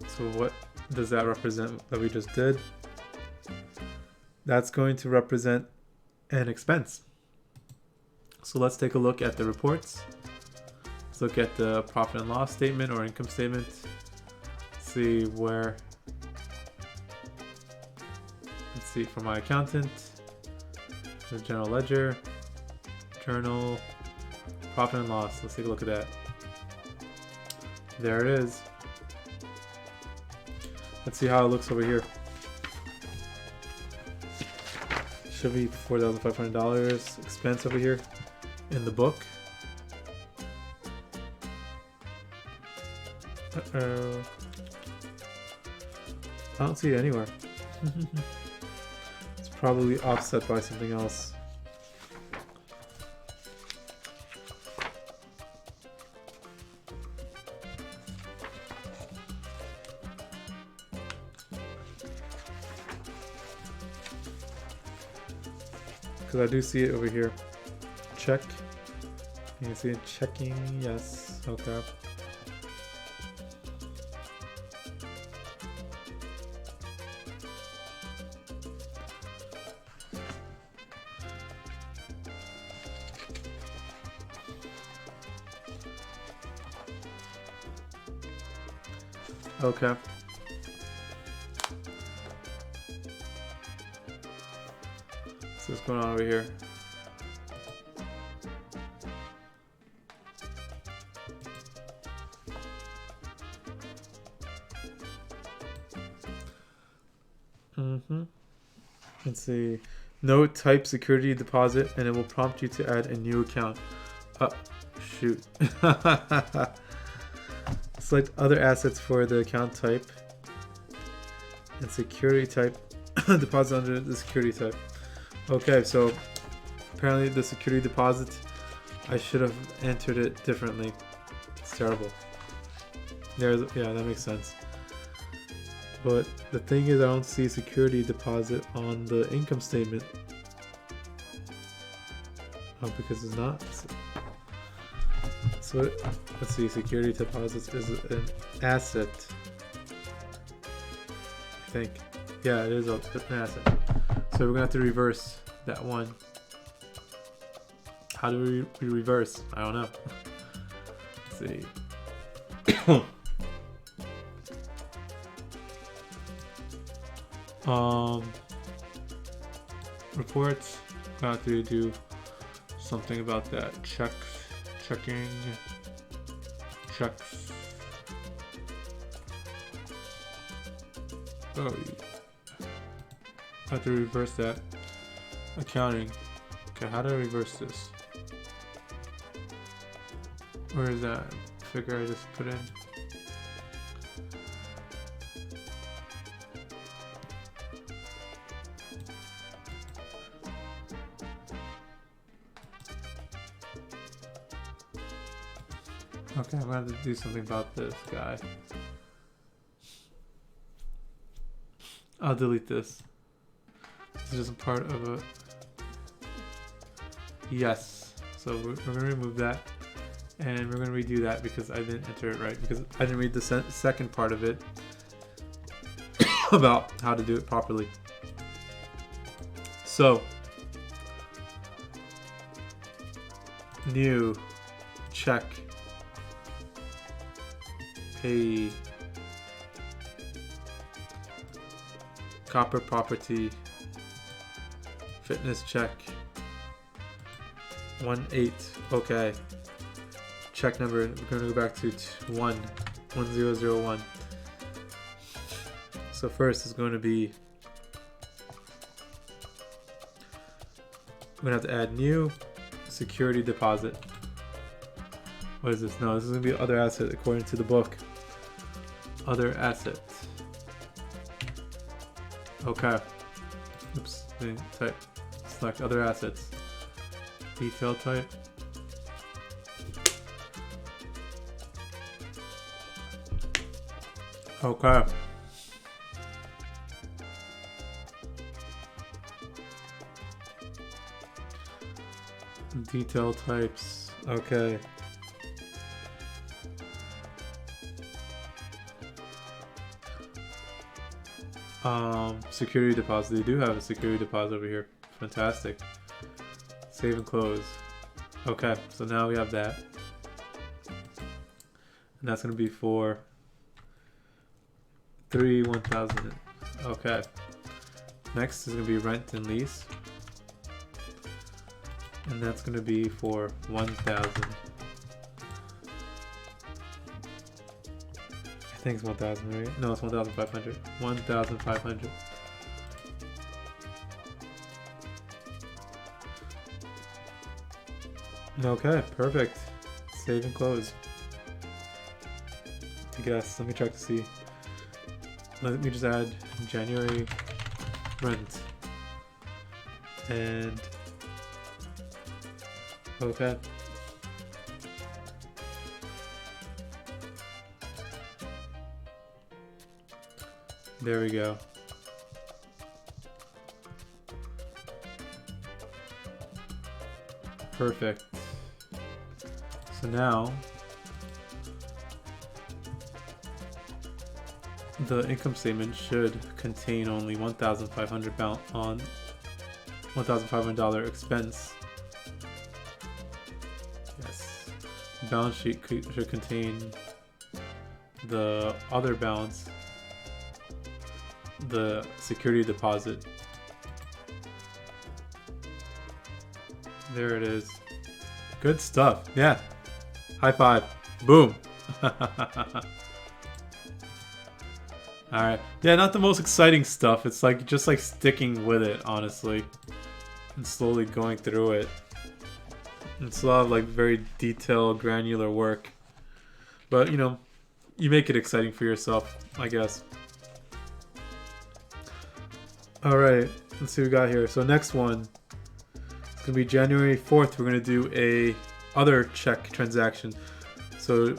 So what does that represent that we just did? That's going to represent an expense. So let's take a look at the reports. Let's look at the profit and loss statement or income statement. See where, let's see, for my accountant, the general ledger, journal, profit and loss. Let's take a look at that. There it is. Let's see how it looks over here. Should be $4,500 expense over here in the book. Uh-oh. I don't see it anywhere. It's probably offset by something else. Because I do see it over here. Check. You can see it checking. Yes. Okay. Okay. So what's going on over here? Let's see. Note type security deposit and it will prompt you to add a new account. Shoot. Select other assets for the account type and security type. Deposit under the security type. Okay, so apparently the security deposit, I should have entered it differently. It's terrible. Yeah, that makes sense. But the thing is, I don't see security deposit on the income statement. Oh, because it's not. So let's see, security deposits is an asset. I think. Yeah, it is an asset. So we're gonna have to reverse that one. How do we reverse? I don't know. Let's see. Reports. Gonna have to do something about that. Checking. Checks. Oh, I have to reverse that. Accounting. Okay, how do I reverse this? Where is that figure I just put in? Okay, I'm gonna have to do something about this guy. I'll delete this. This is just a part of a... Yes. So we're gonna remove that. And we're gonna redo that because I didn't enter it right. Because I didn't read the second part of it. About how to do it properly. So... New. Check. Payee. Copper property. Fitness check. 1-8. Okay. Check number. We're going to go back to 1001. So first is going to be. I'm going to have to add new security deposit. What is this? No, this is going to be other asset according to the book. Other asset. Okay. Oops. Type. Select other assets. Detail type. Okay. Detail types. Okay. Security deposit. They do have a security deposit over here. Fantastic. Save and close. Okay, so now we have that. And that's going to be for 1,000. Okay. Next is going to be rent and lease. And that's going to be for 1,000. I think it's 1,000, right? No, it's 1,500. 1,500. Okay, perfect. Save and close. I guess. Let me check to see. Let me just add January rent. And okay. There we go. Perfect. So now the income statement should contain only $1,500 expense. Yes. The balance sheet should contain the other balance, the security deposit. There it is. Good stuff. Yeah. High five. Boom. Alright. Yeah, not the most exciting stuff. It's like just like sticking with it, honestly. And slowly going through it. It's a lot of like very detailed, granular work. But, you know, you make it exciting for yourself, I guess. Alright. Let's see what we got here. So next one. It's going to be January 4th. We're going to do a other check transaction. So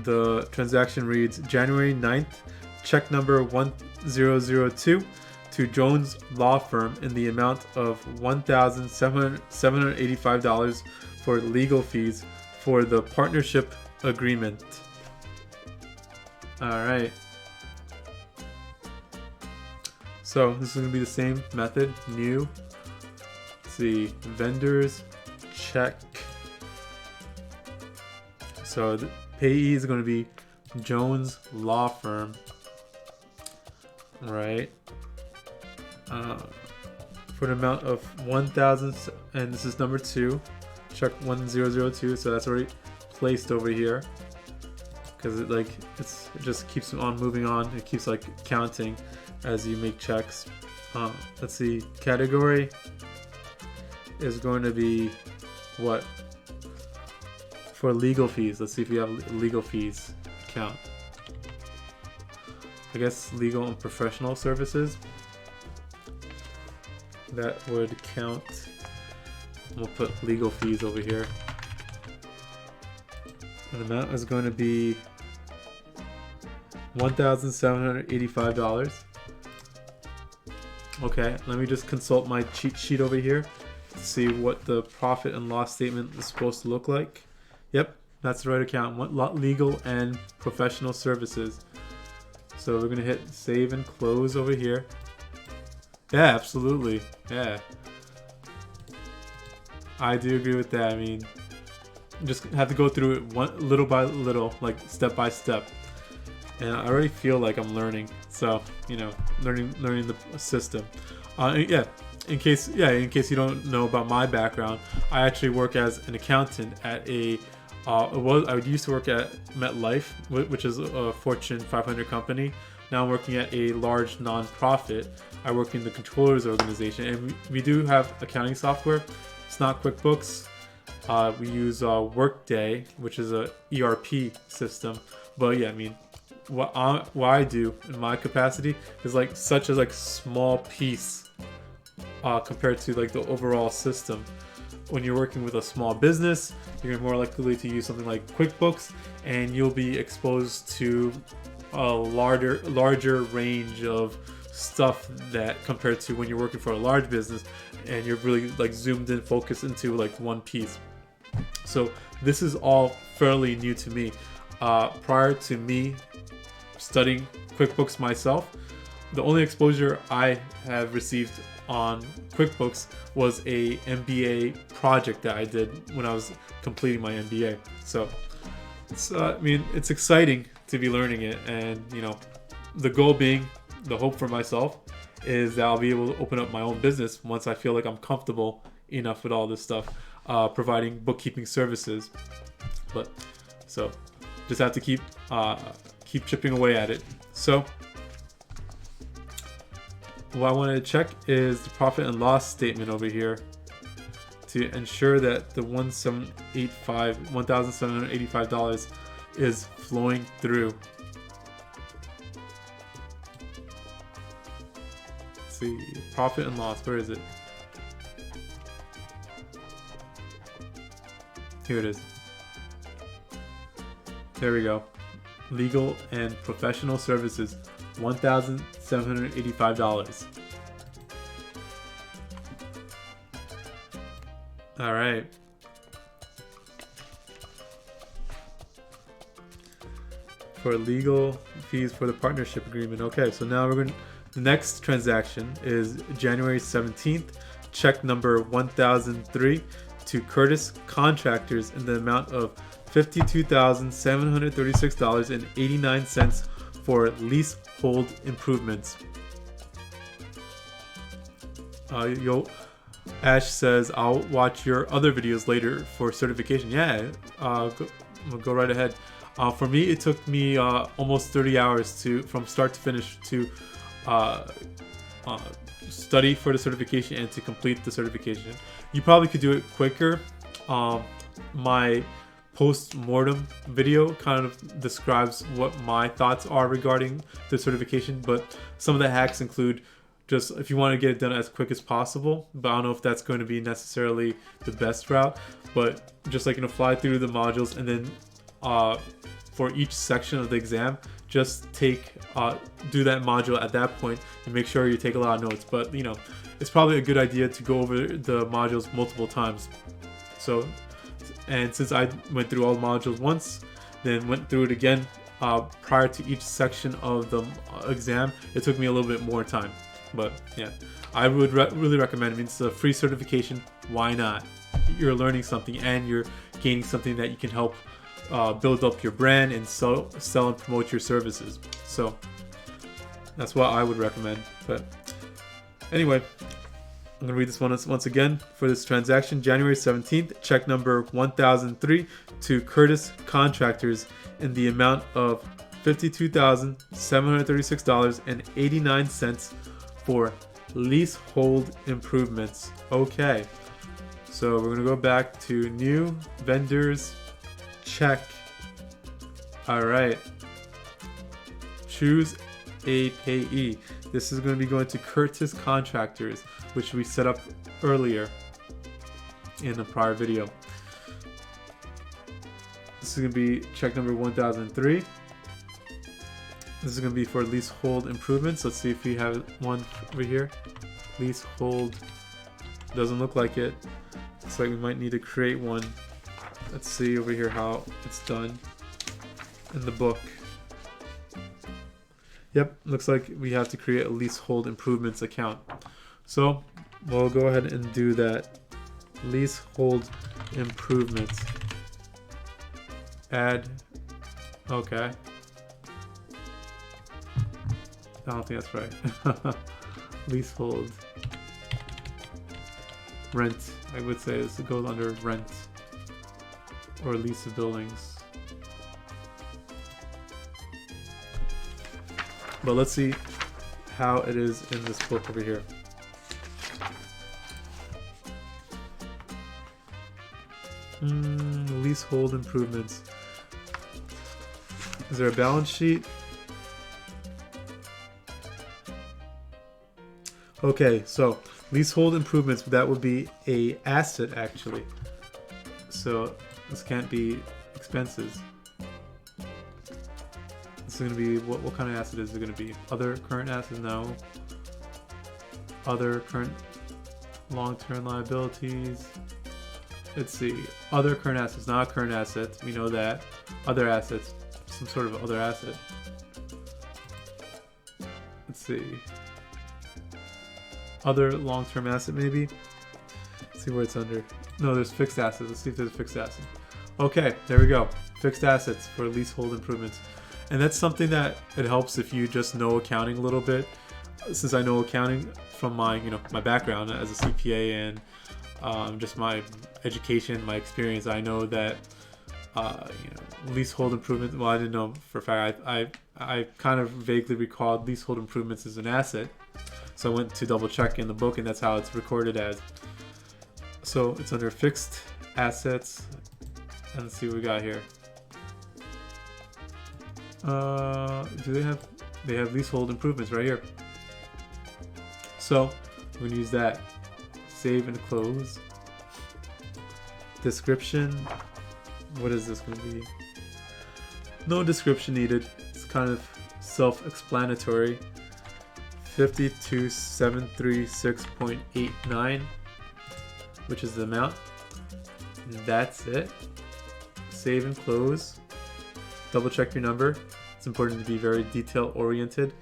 the transaction reads January 9th, check number 1002 to Jones Law Firm in the amount of $1,785 for legal fees for the partnership agreement. Alright. So this is going to be the same method. New. Let's see. Vendors. Check. So the payee is going to be Jones Law Firm. Right. For an amount of 1,000, and this is number 2. Check 1002. So that's already placed over here. Because it just keeps on moving on. It keeps like counting as you make checks. Let's see. Category is going to be what? For legal fees. Let's see if we have legal fees count. I guess legal and professional services. That would count. We'll put legal fees over here. The amount is going to be $1,785. Okay, let me just consult my cheat sheet over here to see what the profit and loss statement is supposed to look like. Yep, that's the right account. Legal and professional services. So we're gonna hit save and close over here. Yeah, absolutely. Yeah, I do agree with that. I mean, just have to go through it little by little, like step by step. And I already feel like I'm learning. So, you know, learning the system. Yeah, in case you don't know about my background, I actually work as an accountant at I used to work at MetLife, which is a Fortune 500 company. Now I'm working at a large nonprofit. I work in the controllers organization, and we do have accounting software. It's not QuickBooks. We use Workday, which is a ERP system. But yeah, I mean, what I do in my capacity is like such a small piece compared to like the overall system. When you're working with a small business, you're more likely to use something like QuickBooks, and you'll be exposed to a larger range of stuff that compared to when you're working for a large business and you're really like zoomed in, focused into like one piece. So this is all fairly new to me. Prior to me studying QuickBooks myself, the only exposure I have received on QuickBooks was a MBA project that I did when I was completing my MBA. So it's, I mean, it's exciting to be learning it, and you know, the goal being, the hope for myself is that I'll be able to open up my own business once I feel like I'm comfortable enough with all this stuff, providing bookkeeping services. But so just have to keep chipping away at it. So what I wanted to check is the profit and loss statement over here to ensure that the $1,785 is flowing through. Let's see, profit and loss, where is it? Here it is. There we go. Legal and professional services, $1,785. All right. For legal fees for the partnership agreement. Okay, so now the next transaction is January 17th, check number 1003 to Curtis Contractors in the amount of $52,736.89 for leasehold improvements. Ash says, I'll watch your other videos later for certification. Yeah, go right ahead. For me, it took me almost 30 hours from start to finish to study for the certification and to complete the certification. You probably could do it quicker. My post-mortem video kind of describes what my thoughts are regarding the certification, but some of the hacks include just if you want to get it done as quick as possible, but I don't know if that's going to be necessarily the best route, but just like, you know, fly through the modules, and then for each section of the exam, just do that module at that point and make sure you take a lot of notes. But you know, it's probably a good idea to go over the modules multiple times. So, and since I went through all the modules once, then went through it again prior to each section of the exam, it took me a little bit more time. But yeah, I would really recommend it. I mean, it's a free certification. Why not? You're learning something and you're gaining something that you can help build up your brand and sell and promote your services. So that's what I would recommend. But anyway, I'm going to read this one once again. For this transaction, January 17th, check number 1003 to Curtis Contractors in the amount of $52,736.89 for leasehold improvements. Okay, so we're going to go back to new vendors, check. All right, choose a payee. This is going to be going to Curtis Contractors, which we set up earlier in the prior video. This is going to be check number 1003. This is going to be for leasehold improvements. Let's see if we have one over here. Leasehold. Doesn't look like it. Looks like we might need to create one. Let's see over here how it's done in the book. Yep, looks like we have to create a leasehold improvements account. So we'll go ahead and do that. Leasehold improvements. Add. Okay. I don't think that's right. Leasehold. Rent. I would say this goes under rent or lease of buildings. But let's see how it is in this book over here. Leasehold improvements. Is there a balance sheet? Okay, so leasehold improvements, that would be a asset actually. So this can't be expenses. This is going to be, what kind of asset is it going to be? Other current assets? No. Other current long-term liabilities. Let's see. Other current assets, not current assets. We know that. Other assets. Some sort of other asset. Let's see. Other long-term asset maybe? Let's see where it's under. No, there's fixed assets. Let's see if there's a fixed asset. Okay, there we go. Fixed assets for leasehold improvements. And that's something that it helps if you just know accounting a little bit. Since I know accounting from my, my background as a CPA and just my education, my experience, I know that leasehold improvements. Well, I didn't know for a fact. I kind of vaguely recalled leasehold improvements as an asset, so I went to double check in the book, and that's how it's recorded as. So it's under fixed assets, and let's see what we got here. Do they have? They have leasehold improvements right here. So we're gonna use that. Save and close. Description. What is this going to be? No description needed. It's kind of self-explanatory. 52736.89, which is the amount. And that's it. Save and close. Double check your number. It's important to be very detail oriented.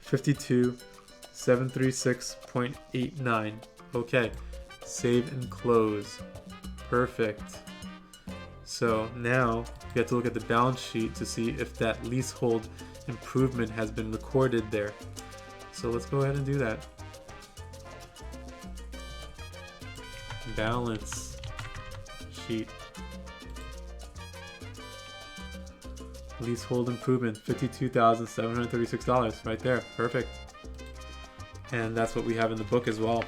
52736.89. Okay. Save and close. Perfect. So now you have to look at the balance sheet to see if that leasehold improvement has been recorded there. So let's go ahead and do that. Balance sheet. Leasehold improvement, $52,736 right there. Perfect. And that's what we have in the book as well.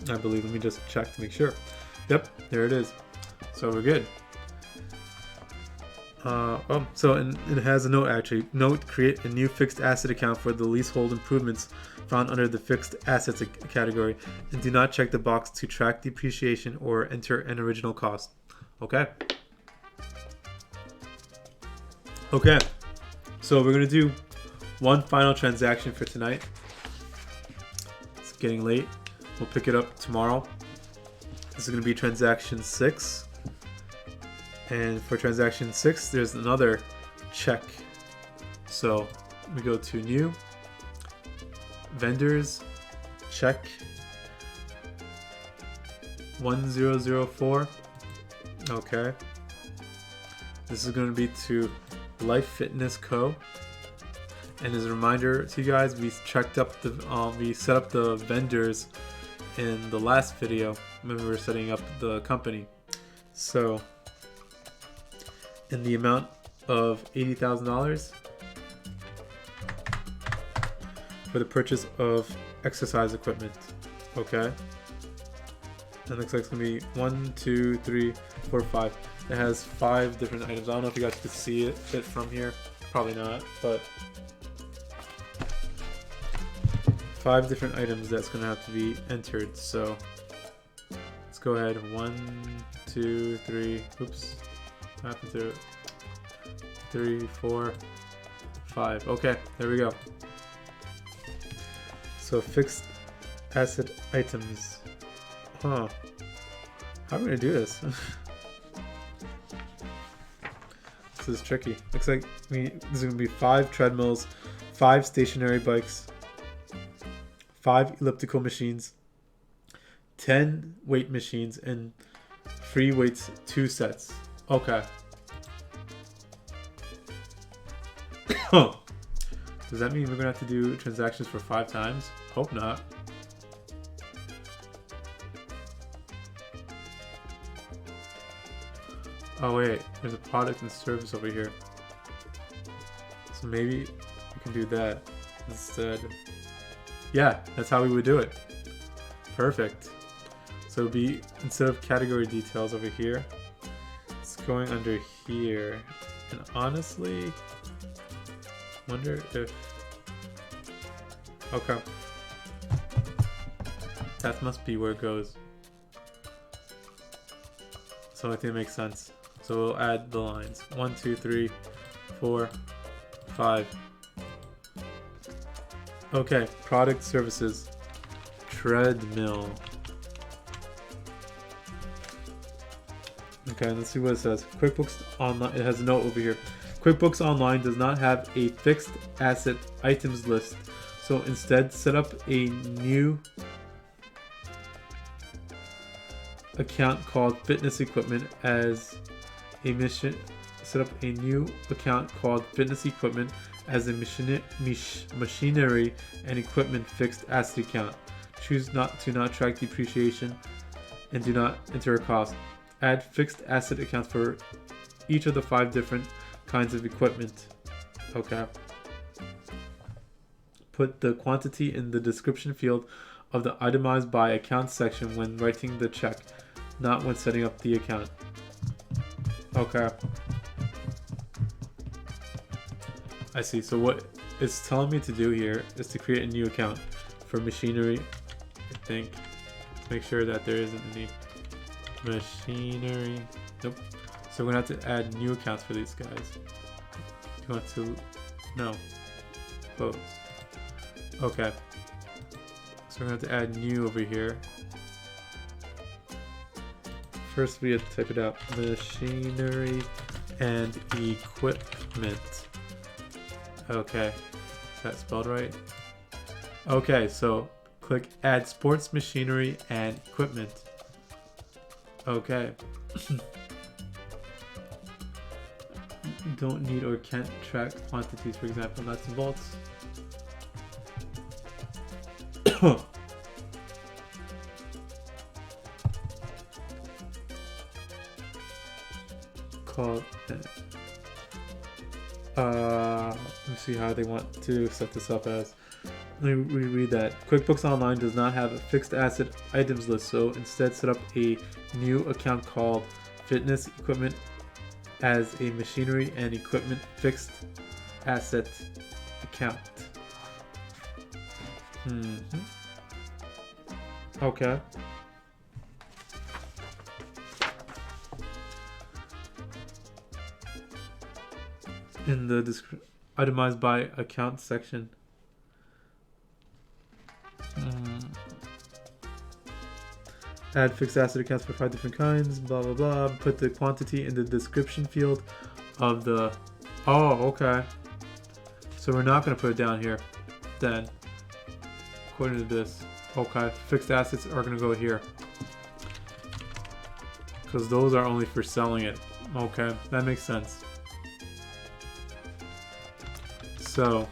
I believe. Let me just check to make sure. Yep, there it is. So we're good. And it has a note actually. Note: create a new fixed asset account for the leasehold improvements found under the fixed assets category, and do not check the box to track depreciation or enter an original cost. Okay. Okay. So we're gonna do one final transaction for tonight. It's getting late. We'll pick it up tomorrow. This is going to be transaction 6. And for transaction 6, there's another check. So we go to new, vendors, check 1004. Okay. This is going to be to Life Fitness Co. And as a reminder to you guys, we checked up the we set up the vendors in the last video when we were setting up the company. So in the amount of $80,000 for the purchase of exercise equipment. Okay. And looks like it's gonna be 1, 2, 3, 4, 5. It has 5 different items. I don't know if you guys could see it from here. Probably not, but 5 different items that's gonna have to be entered. So let's go ahead. 1, 2, 3. Oops. What happened to it? 3, 4, 5. Okay, there we go. So fixed asset items. Huh. How are we gonna do this? This is tricky. Looks like there's gonna be 5 treadmills, 5 stationary bikes, 5 elliptical machines, 10 weight machines, and free weights 2 sets. Okay. Does that mean we're gonna have to do transactions for 5 times? Hope not. Oh wait, there's a product and service over here. So maybe we can do that instead. Yeah, that's how we would do it. Perfect. So it'd be, instead of category details over here, it's going under here. And honestly, wonder if... Okay. That must be where it goes. So I think it makes sense. So we'll add the lines. 1, 2, 3, 4, 5. Okay, product services. Treadmill. Okay, let's see what it says. QuickBooks Online, it has a note over here. QuickBooks Online does not have a fixed asset items list, so instead set up a new account called fitness equipment as a mission. Set up a new account called fitness equipment as a machinery and equipment fixed asset account. Choose not track depreciation and do not enter a cost. Add fixed asset accounts for each of the 5 different kinds of equipment. Okay. Put the quantity in the description field of the itemized by account section when writing the check, not when setting up the account. Okay. I see. So what it's telling me to do here is to create a new account for machinery, I think. Make sure that there isn't any machinery. Nope. So we're gonna have to add new accounts for these guys. You want to... No. Close. Okay. So we're gonna have to add new over here. First we have to type it out. Machinery and equipment. Okay. Is that spelled right? Okay, so click add sports machinery and equipment. Okay. Don't need or can't track quantities, for example, nuts and bolts. Call let me see how they want to set this up as. Let me reread that. QuickBooks Online does not have a fixed asset items list, so instead set up a new account called Fitness Equipment as a machinery and equipment fixed asset account. Okay. In the itemized by account section. Add fixed asset accounts for 5 different kinds, blah blah blah. Put the quantity in the description field of the... Oh, okay. So we're not going to put it down here then, according to this. Okay, fixed assets are going to go here, because those are only for selling it. Okay, that makes sense. So,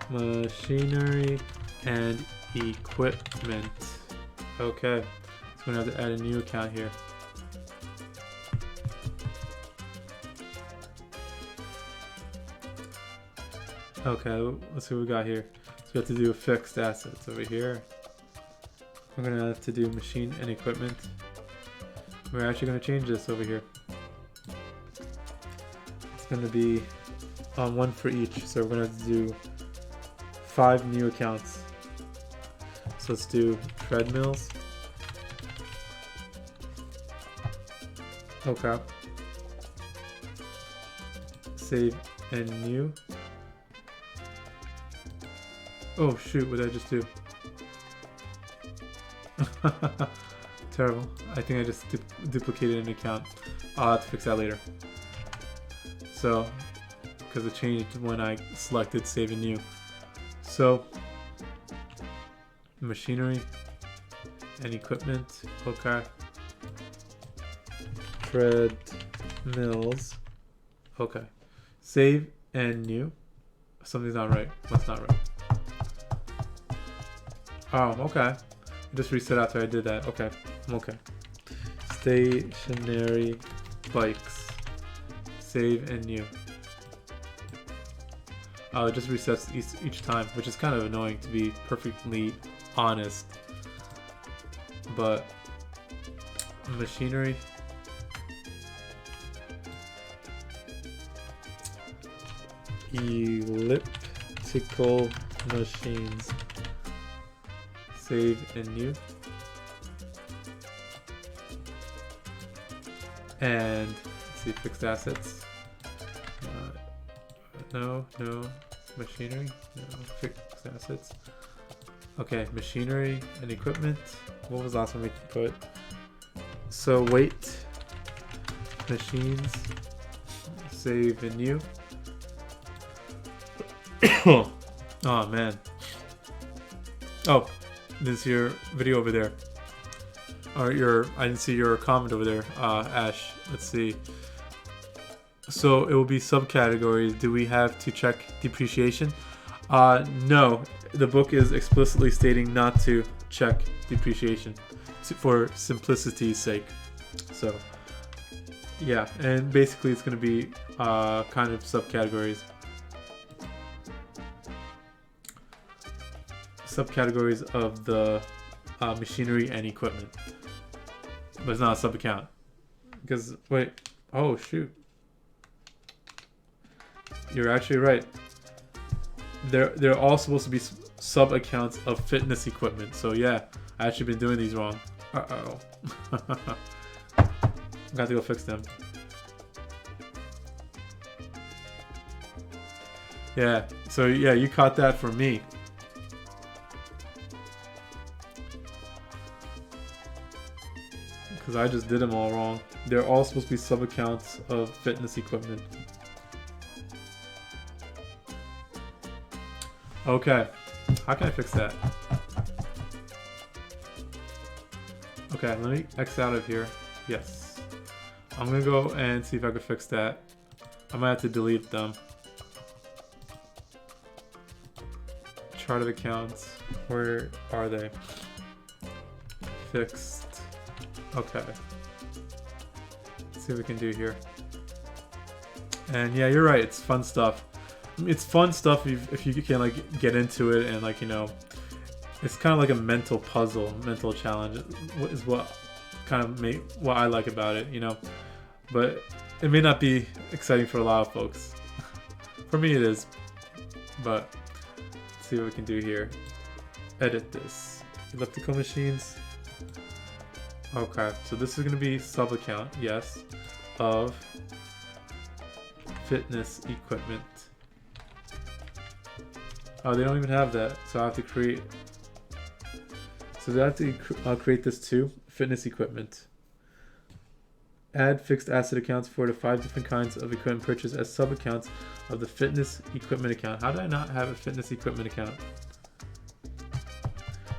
machinery and equipment. Okay, so we're gonna have to add a new account here. Okay, let's see what we got here. So we have to do fixed assets over here. We're gonna have to do machine and equipment. We're actually gonna change this over here. It's gonna be one for each. So we're gonna have to do 5 new accounts. So let's do treadmills. Okay. Save and new. Oh shoot, what did I just do? Terrible. I think I just duplicated an account. I'll have to fix that later. So, because it changed when I selected save and new. So, machinery and equipment. Okay. Treadmills. Okay. Save and new. Something's not right. What's not right? Oh, okay. Just reset after I did that. Okay. I'm okay. Stationary bikes. Save and new. It just resets each time, which is kind of annoying, to be perfectly honest. But machinery. Elliptical machines. Save and new. And let's see, fixed assets. No. Machinery. No. Fixed assets. Okay, machinery and equipment. What was the last one we put? So weight. Machines. Save and new. Oh man. Oh, this is your video over there. Or I didn't see your comment over there, Ash. Let's see. So it will be subcategories. Do we have to check depreciation? No. The book is explicitly stating not to check depreciation for simplicity's sake. So yeah, and basically it's going to be kind of subcategories. Subcategories of the machinery and equipment, but it's not a sub account because wait, oh shoot, you're actually right. They're all supposed to be sub accounts of fitness equipment. So yeah, I actually been doing these wrong. Got to go fix them. Yeah. So yeah, you caught that from me. Because I just did them all wrong. They're all supposed to be sub-accounts of fitness equipment. Okay. How can I fix that? Okay, let me X out of here. Yes. I'm going to go and see if I can fix that. I might have to delete them. Chart of accounts. Where are they? Fixed. Okay. Let's see what we can do here. And yeah, you're right. It's fun stuff. It's fun stuff if you can like get into it and like, you know, it's kind of like a mental puzzle, mental challenge is what kind of what I like about it, you know. But it may not be exciting for a lot of folks. For me it is. But let's see what we can do here. Edit this. Elliptical machines. Okay, so this is going to be sub-account, yes, of fitness equipment. Oh, they don't even have that, so I have to create... So I have to create this too, fitness equipment. Add fixed asset accounts for the 5 different kinds of equipment purchased as sub-accounts of the fitness equipment account. How did I not have a fitness equipment account?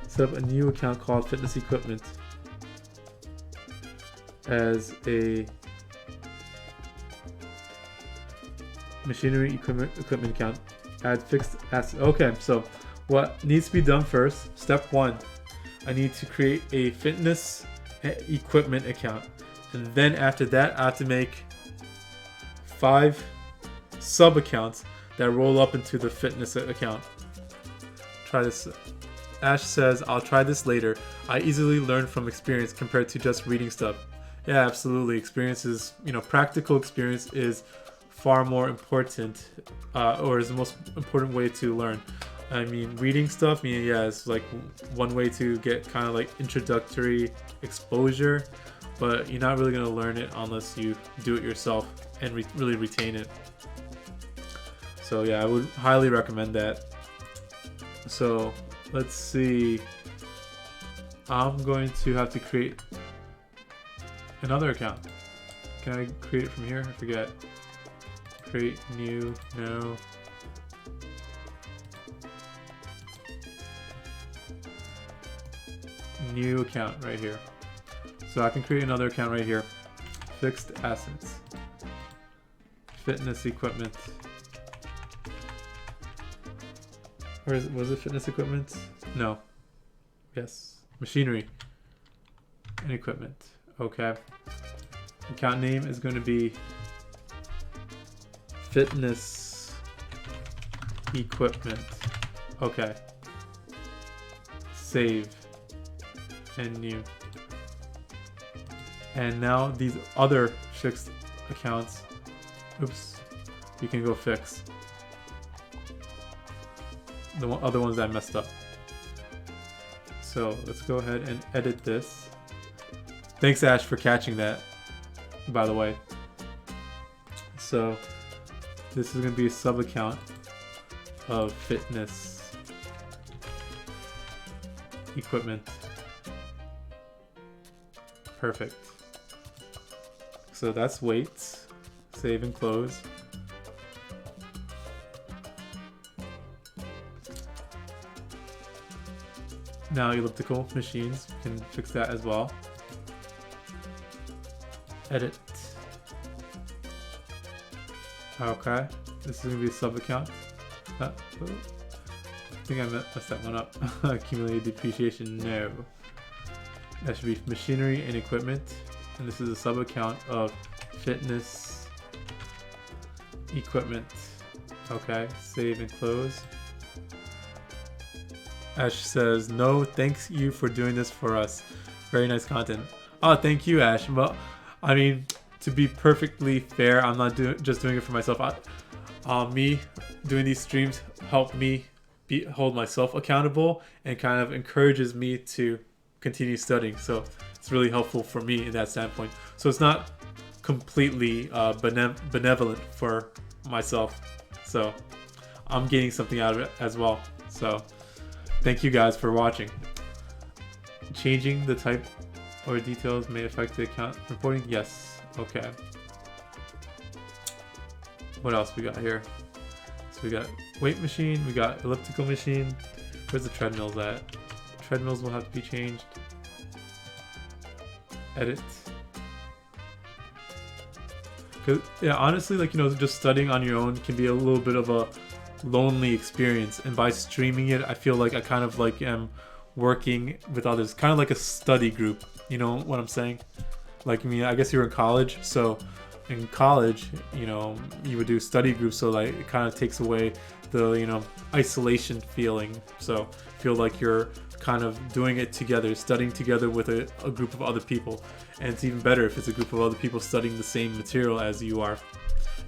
Set up a new account called fitness equipment as a machinery equipment account. Add fixed assets. Okay, so what needs to be done first, step 1, I need to create a fitness equipment account, and then after that I have to make 5 sub accounts that roll up into the fitness account. Try this. Ash says, I'll try this later. I easily learn from experience compared to just reading stuff. Yeah, absolutely. Experience is, you know, practical experience is far more important, or is the most important way to learn. I mean, reading stuff, yeah, it's like one way to get kind of like introductory exposure, but you're not really going to learn it unless you do it yourself and really retain it. So yeah, I would highly recommend that. So let's see. I'm going to have to create another account. Can I create it from here? I forget. Create new, no. New account right here. So I can create another account right here. Fixed assets. Fitness equipment. Or was it fitness equipment? No. Yes. Machinery and equipment. Okay. Account name is going to be fitness equipment. Okay. Save and new. And now these other fixed accounts, oops, you can go fix the other ones that I messed up. So let's go ahead and edit this. Thanks, Ash, for catching that, by the way. So this is going to be a sub account of fitness equipment. Perfect. So that's weights. Save and close. Now elliptical machines, you can fix that as well. Edit. Okay, this is going to be a sub account. I think I messed that one up. Accumulated depreciation, no. That should be machinery and equipment. And this is a sub account of fitness equipment. Okay, save and close. Ash says, no, thanks you for doing this for us. Very nice content. Oh, thank you, Ash. Well, I mean, to be perfectly fair, I'm not just doing it for myself. Me doing these streams help me hold myself accountable and kind of encourages me to continue studying. So it's really helpful for me in that standpoint. So it's not completely benevolent for myself. So I'm gaining something out of it as well. So thank you guys for watching. Changing the type or details may affect the account reporting. Yes. Okay. What else we got here? So we got weight machine. We got elliptical machine. Where's the treadmills at? Treadmills will have to be changed. Edit. Cause yeah, honestly, like, you know, just studying on your own can be a little bit of a lonely experience, and by streaming it, I feel like I kind of like am working with others, kind of like a study group. You know what I'm saying? Like, I mean, I guess you're in college, so in college, you know, you would do study groups, so like it kind of takes away the, you know, isolation feeling. So feel like you're kind of doing it together, studying together with a group of other people. And it's even better if it's a group of other people studying the same material as you are.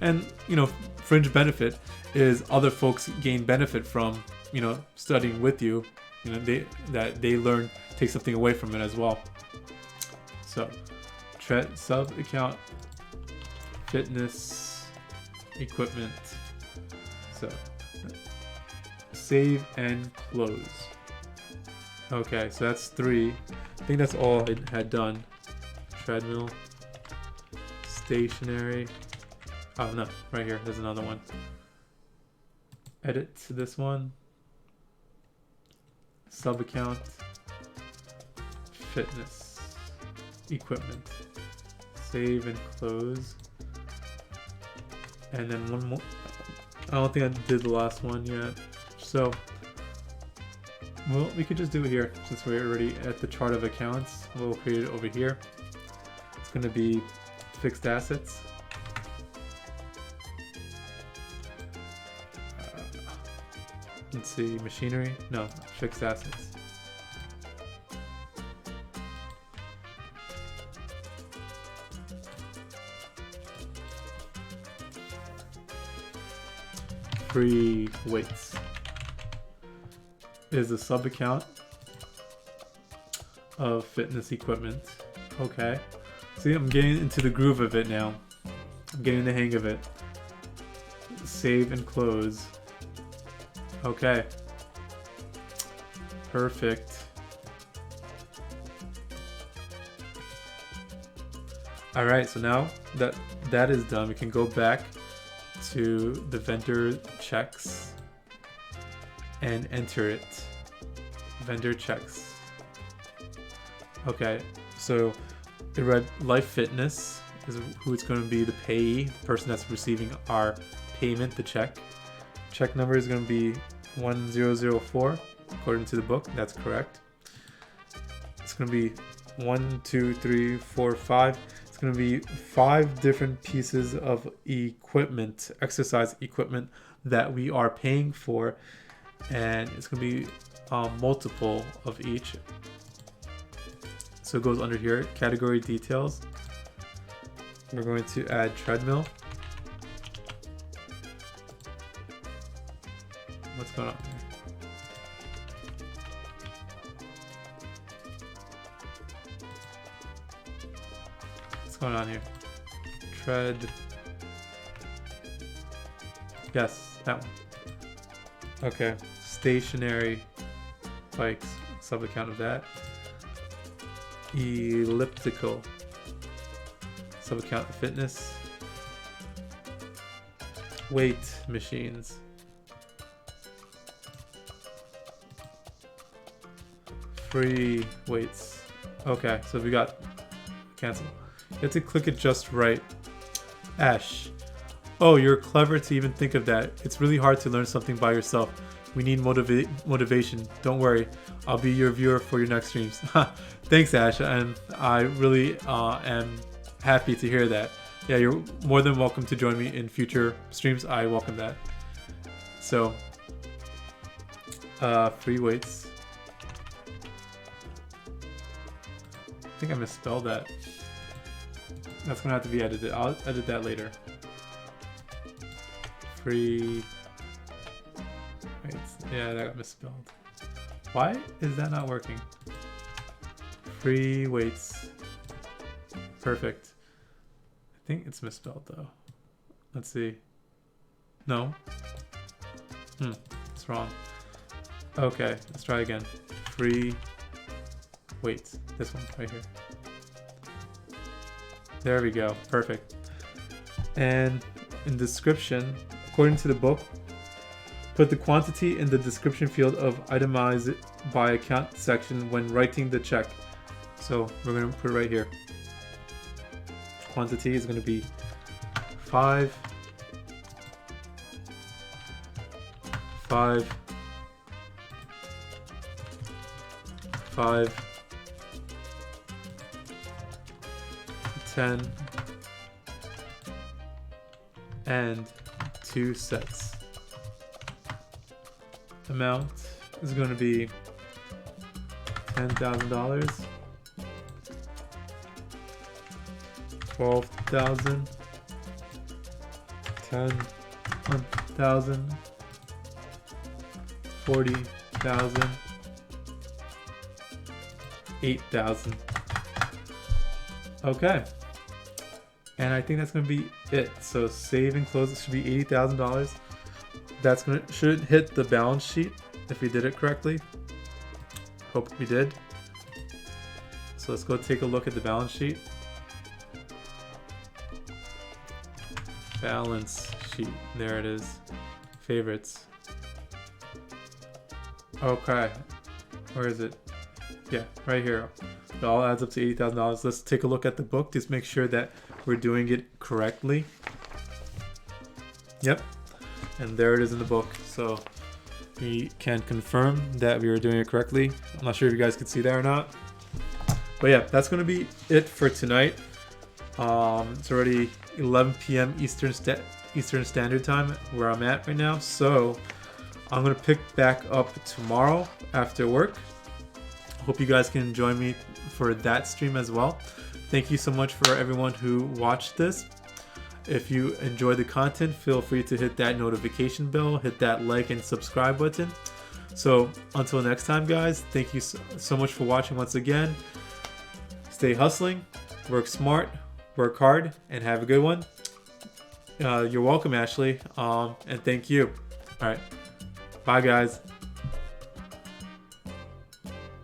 And, you know, fringe benefit is other folks gain benefit from, you know, studying with you. You know, they learn, take something away from it as well. So sub account fitness equipment. So save and close. Okay, so that's 3. I think that's all it had done. Treadmill, stationary. Oh no, right here, there's another one. Edit to this one. Sub account fitness equipment. Save and close. And then one more. I don't think I did the last one yet. So, well, we could just do it here since we're already at the chart of accounts. We'll create it over here. It's going to be fixed assets. Let's see, machinery. No, fixed assets. Free weights is a sub account of fitness equipment. Okay, See, I'm getting into the groove of it now. I'm getting the hang of it. Save and close. Okay. Perfect. Alright, so now that that is done, we can go back to the vendor checks and enter it. Vendor checks. Okay, so it read Life Fitness is who it's going to be, the payee, the person that's receiving our payment, the check. Check number is going to be 1004 according to the book. That's correct. It's going to be 1, 2, 3, 4, 5. It's going to be 5 different pieces of equipment, exercise equipment that we are paying for, and it's going to be multiple of each. So it goes under here, category details. We're going to add treadmill. What's going on here? What's going on here? Tread. Yes, that one. Okay. Stationary bikes, sub account of that. Elliptical, sub account of fitness. Weight machines. Free weights. Okay, so we got cancel. You have to click it just right. Ash. Oh, you're clever to even think of that. It's really hard to learn something by yourself. We need motivation. Don't worry. I'll be your viewer for your next streams. Thanks, Ash. And I really am happy to hear that. Yeah, you're more than welcome to join me in future streams. I welcome that. So, free weights. I think I misspelled that. That's gonna have to be edited. I'll edit that later. Free weights. Yeah, that got misspelled. Why is that not working? Free weights. Perfect. I think it's misspelled though. Let's see. No. It's wrong. Okay, let's try again. Free weights. This one right here. There we go. Perfect. And in description, according to the book, put the quantity in the description field of itemize by account section when writing the check. So we're going to put it right here. Quantity is going to be 5, 5, 5, 10, and 2 sets. Amount is going to be $10,000, 12,000, 10,000, 40,000, 8,000. Okay. And I think that's going to be it. So save and close. It should be $80,000. That's going to should hit the balance sheet if we did it correctly. Hope we did. So let's go take a look at the balance sheet. Balance sheet. There it is. Favorites. Okay. Where is it? Yeah, right here. It all adds up to $80,000. Let's take a look at the book. Just make sure that we're doing it correctly. Yep. And there it is in the book. So we can confirm that we are doing it correctly. I'm not sure if you guys can see that or not. But yeah, that's going to be it for tonight. It's already 11 p.m. Eastern Standard Time where I'm at right now. So I'm going to pick back up tomorrow after work. Hope you guys can join me for that stream as well. Thank you so much for everyone who watched this. If you enjoy the content, feel free to hit that notification bell, hit that like and subscribe button. So until next time, guys, thank you so much for watching once again. Stay hustling work smart, work hard, and have a good one. You're welcome, Ashley. And thank you. All right. Bye, guys.